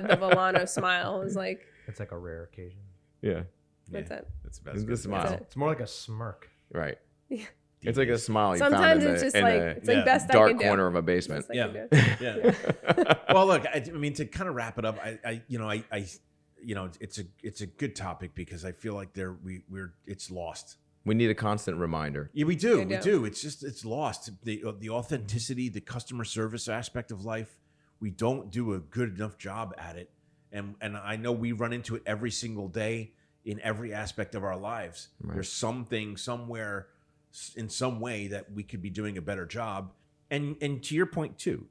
[SPEAKER 3] The Volano smile is like,
[SPEAKER 4] It's like a rare occasion.
[SPEAKER 2] Yeah.
[SPEAKER 3] that's it.
[SPEAKER 1] That's the
[SPEAKER 2] It's
[SPEAKER 1] best.
[SPEAKER 2] the smile.
[SPEAKER 3] it.
[SPEAKER 4] It's more like a smirk.
[SPEAKER 2] Right.
[SPEAKER 3] Yeah.
[SPEAKER 2] It's like a smile you
[SPEAKER 3] Sometimes
[SPEAKER 2] found
[SPEAKER 3] it's
[SPEAKER 2] in
[SPEAKER 3] just
[SPEAKER 2] in
[SPEAKER 3] like,
[SPEAKER 2] a
[SPEAKER 3] it's like
[SPEAKER 1] yeah,
[SPEAKER 3] best I
[SPEAKER 2] dark
[SPEAKER 3] can do.
[SPEAKER 2] corner of a basement.
[SPEAKER 3] Best I can
[SPEAKER 1] Yeah.
[SPEAKER 3] do.
[SPEAKER 1] Yeah. Well, look, I mean, to kind of wrap it up, I it's a good topic because I feel like it's lost.
[SPEAKER 2] We need a constant reminder.
[SPEAKER 1] Yeah, we do.
[SPEAKER 3] We
[SPEAKER 1] We
[SPEAKER 3] do.
[SPEAKER 1] do. It's just it's lost. The authenticity, the customer service aspect of life. we don't do a good enough job at it. And I know we run into it every single day in every aspect of our lives.
[SPEAKER 2] Right.
[SPEAKER 1] There's something somewhere in some way that we could be doing a better job. And to your point too,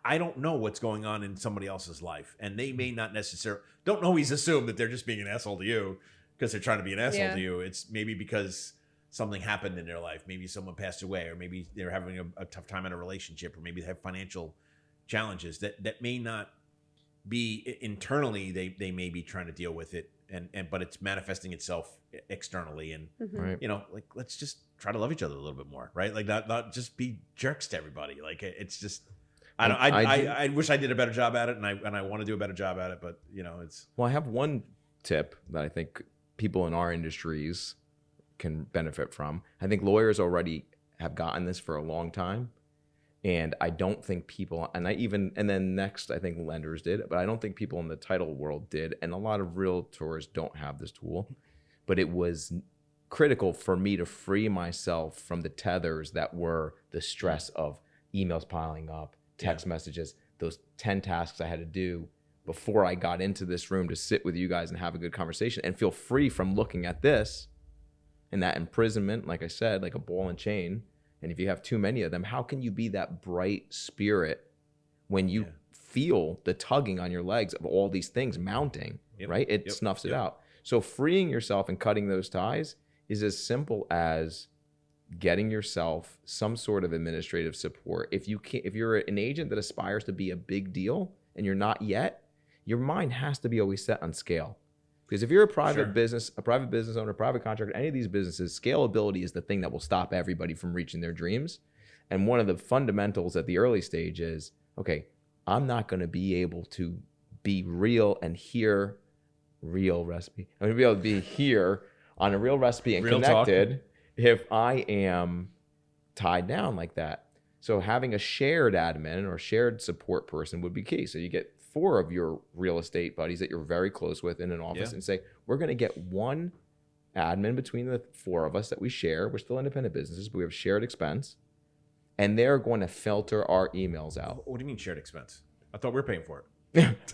[SPEAKER 1] I don't know what's going on in somebody else's life, and they may not necessarily don't always assume that they're just being an asshole to you because they're trying to be an asshole
[SPEAKER 3] Yeah.
[SPEAKER 1] to you. It's maybe because something happened in their life. Maybe someone passed away, or maybe they're having a tough time in a relationship, or maybe they have financial challenges that may not be internally. They may be trying to deal with it, and but it's manifesting itself externally. And
[SPEAKER 3] Mhm.
[SPEAKER 2] Right.
[SPEAKER 1] you know, like, let's just try to love each other a little bit more, right? Like not just be jerks to everybody. Like it's just, I don't. I wish I did a better job at it, and I want to do a better job at it. But you know, it's
[SPEAKER 2] Well, I have one tip that I think people in our industries can benefit from. I think lawyers already have gotten this for a long time. And I don't think people, and then next, I think lenders did, but I don't think people in the title world did. And a lot of realtors don't have this tool. But it was critical for me to free myself from the tethers that were the stress of emails piling up, text messages, those 10 tasks I had to do before I got into this room to sit with you guys and have a good conversation and feel free from looking at this and that imprisonment, like I said, like a ball and chain. And if you have too many of them, how can you be that bright spirit when you feel the tugging on your legs of all these things mounting, right? It snuffs it out. So freeing yourself and cutting those ties is as simple as getting yourself some sort of administrative support. If you're an agent that aspires to be a big deal and you're not yet, your mind has to be always set on scale. Because if you're a private business owner, private contractor, any of these businesses, scalability is the thing that will stop everybody from reaching their dreams. And one of the fundamentals at the early stage is, okay, I'm not going to be able to be real and hear real recipe. I'm going to be able to be here on a real recipe and
[SPEAKER 1] Real
[SPEAKER 2] connected if I am tied down like that. So having a shared admin or shared support person would be key. So you get 4 of your real estate buddies that you're very close with in an office and say, we're going to get one admin between the 4 of us that we share. We're still independent businesses, but we have shared expense. And they're going to filter our emails out.
[SPEAKER 1] what do you mean shared expense? I thought we were paying for it.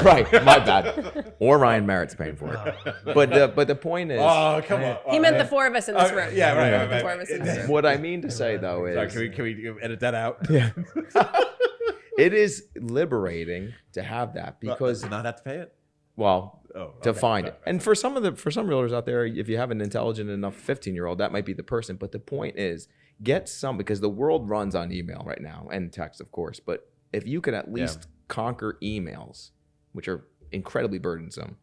[SPEAKER 2] Right, my bad. Or Ryan Merritt's paying for it. But the point is,
[SPEAKER 1] Oh, come on.
[SPEAKER 3] He meant the 4 of us in this room.
[SPEAKER 1] Yeah, right.
[SPEAKER 3] The 4 of us in this room.
[SPEAKER 2] what I mean to say though is,
[SPEAKER 1] Sorry, can we edit that out?
[SPEAKER 2] yeah, it is liberating to have that because,
[SPEAKER 1] not have to pay it.
[SPEAKER 2] well,
[SPEAKER 1] Oh,
[SPEAKER 2] to
[SPEAKER 1] okay.
[SPEAKER 2] find it. And for some realtors out there, if you have an intelligent enough 15-year-old, that might be the person. But the point is, get some, because the world runs on email right now and text, of course. But if you could at least conquer emails, which are incredibly burdensome,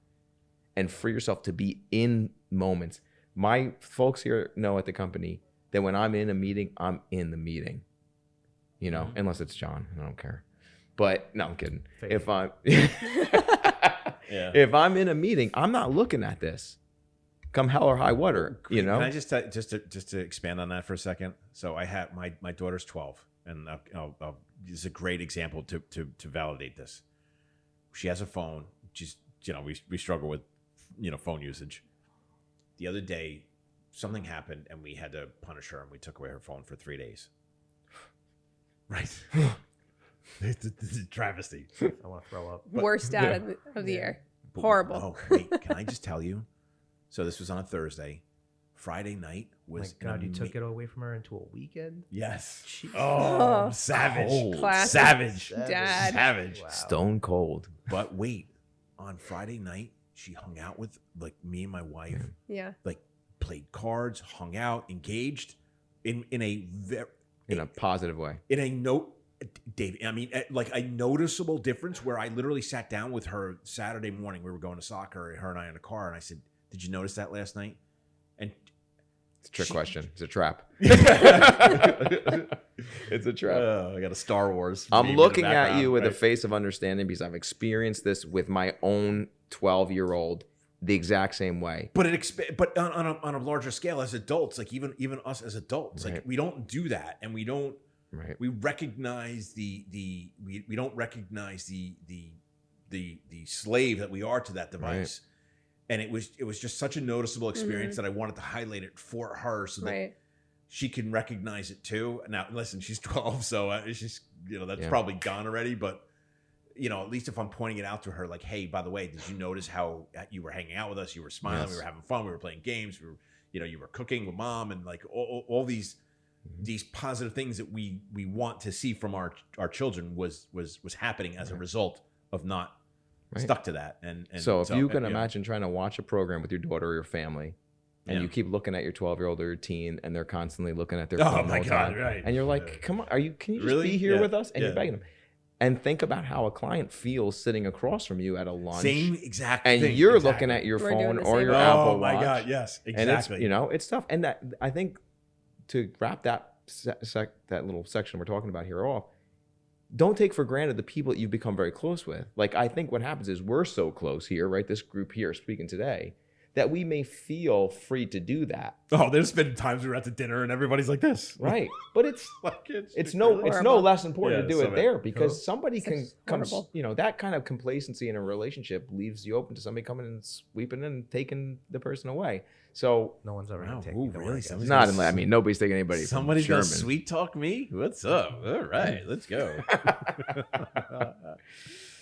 [SPEAKER 2] and free yourself to be in moments. My folks here know at the company that when I'm in a meeting, I'm in the meeting. You know, unless it's John, I don't care. But no, I'm kidding.
[SPEAKER 4] Fake.
[SPEAKER 2] If I'm
[SPEAKER 1] Yeah.
[SPEAKER 2] if I'm in a meeting, I'm not looking at this. Come hell or high water, you know.
[SPEAKER 1] Can I just just to expand on that for a second? So I have my daughter's 12, and this is a great example to validate this. She has a phone. She's we struggle with phone usage. The other day, something happened, and we had to punish her, and we took away her phone for 3 days. Right. It's a travesty.
[SPEAKER 4] I want to throw up.
[SPEAKER 3] Worst dad of the year. Horrible.
[SPEAKER 1] Oh, wait, can I just tell you? So this was on a Thursday. Friday night
[SPEAKER 4] My
[SPEAKER 1] was
[SPEAKER 4] God, you took it away from her into a weekend?
[SPEAKER 1] Yes.
[SPEAKER 4] Jeez.
[SPEAKER 1] Oh,
[SPEAKER 3] Oh.
[SPEAKER 1] savage.
[SPEAKER 2] Cold.
[SPEAKER 3] Classic.
[SPEAKER 1] Savage.
[SPEAKER 3] Dad.
[SPEAKER 1] Savage.
[SPEAKER 4] Wow.
[SPEAKER 2] Stone cold.
[SPEAKER 1] But wait, on Friday night, she hung out with me and my wife,
[SPEAKER 3] Yeah.
[SPEAKER 1] played cards, hung out, engaged in a
[SPEAKER 2] In a positive way.
[SPEAKER 1] in a note. David, I mean, like a noticeable difference where I literally sat down with her Saturday morning. We were going to soccer, her and I in a car, and I said, "Did you notice that last night?" And
[SPEAKER 2] It's a trick question. It's a trap.
[SPEAKER 1] I
[SPEAKER 2] It's a trap.
[SPEAKER 1] got a Star Wars.
[SPEAKER 2] I'm
[SPEAKER 1] meme in
[SPEAKER 2] looking
[SPEAKER 1] the
[SPEAKER 2] at
[SPEAKER 1] background,
[SPEAKER 2] you with a
[SPEAKER 1] right?
[SPEAKER 2] face of understanding because I've experienced this with my own 12-year-old the exact same way.
[SPEAKER 1] But but on a larger scale, as adults, like even us as adults, like
[SPEAKER 2] Right.
[SPEAKER 1] we don't do that, and we don't.
[SPEAKER 2] Right.
[SPEAKER 1] We recognize we don't recognize the slave that we are to that device. And it was just such a noticeable experience that I wanted to highlight it for her so that
[SPEAKER 3] Right.
[SPEAKER 1] she can recognize it too. Now, listen, she's 12, so she's that's
[SPEAKER 2] Yeah.
[SPEAKER 1] probably gone already. But at least if I'm pointing it out to her, like, hey, by the way, did you notice how you were hanging out with us? You were smiling.
[SPEAKER 2] Yes.
[SPEAKER 1] We were having fun. We were playing games. We were, you were cooking with mom, and like all these positive things that we want to see from our children was happening as a result of not stuck to that. And
[SPEAKER 2] so if you can imagine trying to watch a program with your daughter or your family, and you keep looking at your 12-year-old or your teen, and they're constantly looking at their phone the whole time,
[SPEAKER 1] right.
[SPEAKER 2] and you're like, come on, can you just
[SPEAKER 1] Really?
[SPEAKER 2] be here
[SPEAKER 1] Yeah.
[SPEAKER 2] with us? And
[SPEAKER 1] Yeah.
[SPEAKER 2] you're begging them. And think about how a client feels sitting across from you at a lunch.
[SPEAKER 1] Same exact
[SPEAKER 2] and
[SPEAKER 1] thing.
[SPEAKER 2] you're
[SPEAKER 1] Exactly.
[SPEAKER 2] looking at your
[SPEAKER 3] We're doing
[SPEAKER 2] phone
[SPEAKER 3] the
[SPEAKER 2] or
[SPEAKER 3] same
[SPEAKER 2] your
[SPEAKER 3] thing.
[SPEAKER 2] Apple Watch.
[SPEAKER 1] Oh my God, yes,
[SPEAKER 2] And
[SPEAKER 1] exactly.
[SPEAKER 2] it's tough. And that, I think, to wrap that that little section we're talking about here off, don't take for granted the people that you've become very close with. Like, I think what happens is we're so close here, right? This group here speaking today, that we may feel free to do that.
[SPEAKER 1] Oh, there's been times we were at the dinner and everybody's like this.
[SPEAKER 2] Right. But it's
[SPEAKER 1] Like
[SPEAKER 2] it's
[SPEAKER 1] really-
[SPEAKER 2] no
[SPEAKER 3] Horrible.
[SPEAKER 2] less important
[SPEAKER 1] Yeah,
[SPEAKER 2] to do
[SPEAKER 1] so
[SPEAKER 2] it
[SPEAKER 1] bad.
[SPEAKER 2] there, because
[SPEAKER 4] Cool.
[SPEAKER 2] somebody can
[SPEAKER 3] It's
[SPEAKER 2] come,
[SPEAKER 3] horrible.
[SPEAKER 2] that kind of complacency in a relationship leaves you open to somebody coming and sweeping and taking the person away. So
[SPEAKER 4] No one's ever
[SPEAKER 1] Wow,
[SPEAKER 4] gonna take
[SPEAKER 1] ooh,
[SPEAKER 4] me away,
[SPEAKER 1] really?
[SPEAKER 4] I guess.
[SPEAKER 1] Somebody's
[SPEAKER 2] not,
[SPEAKER 1] gonna
[SPEAKER 2] I mean, nobody's taking anybody from
[SPEAKER 1] Somebody's gonna
[SPEAKER 2] Sherman.
[SPEAKER 1] sweet talk me? What's up? All right, let's go.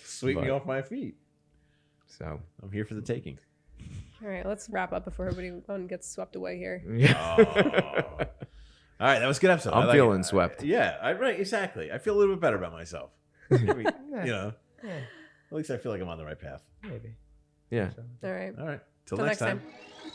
[SPEAKER 1] Sweep me
[SPEAKER 2] But-
[SPEAKER 1] off my feet.
[SPEAKER 2] So
[SPEAKER 1] I'm here for the taking.
[SPEAKER 3] All right, let's wrap up before everyone gets swept away here.
[SPEAKER 1] Oh. All right, that was a good episode. I
[SPEAKER 2] I'm
[SPEAKER 1] like
[SPEAKER 2] feeling
[SPEAKER 1] it.
[SPEAKER 2] swept.
[SPEAKER 1] Yeah, right, exactly. I feel a little bit better about myself. Maybe,
[SPEAKER 4] Yeah. Yeah,
[SPEAKER 1] at least I feel like I'm on the right path.
[SPEAKER 4] maybe.
[SPEAKER 2] Yeah.
[SPEAKER 4] So,
[SPEAKER 1] All
[SPEAKER 3] All right.
[SPEAKER 1] right, till
[SPEAKER 3] Till
[SPEAKER 1] next
[SPEAKER 3] next
[SPEAKER 1] time.
[SPEAKER 3] time.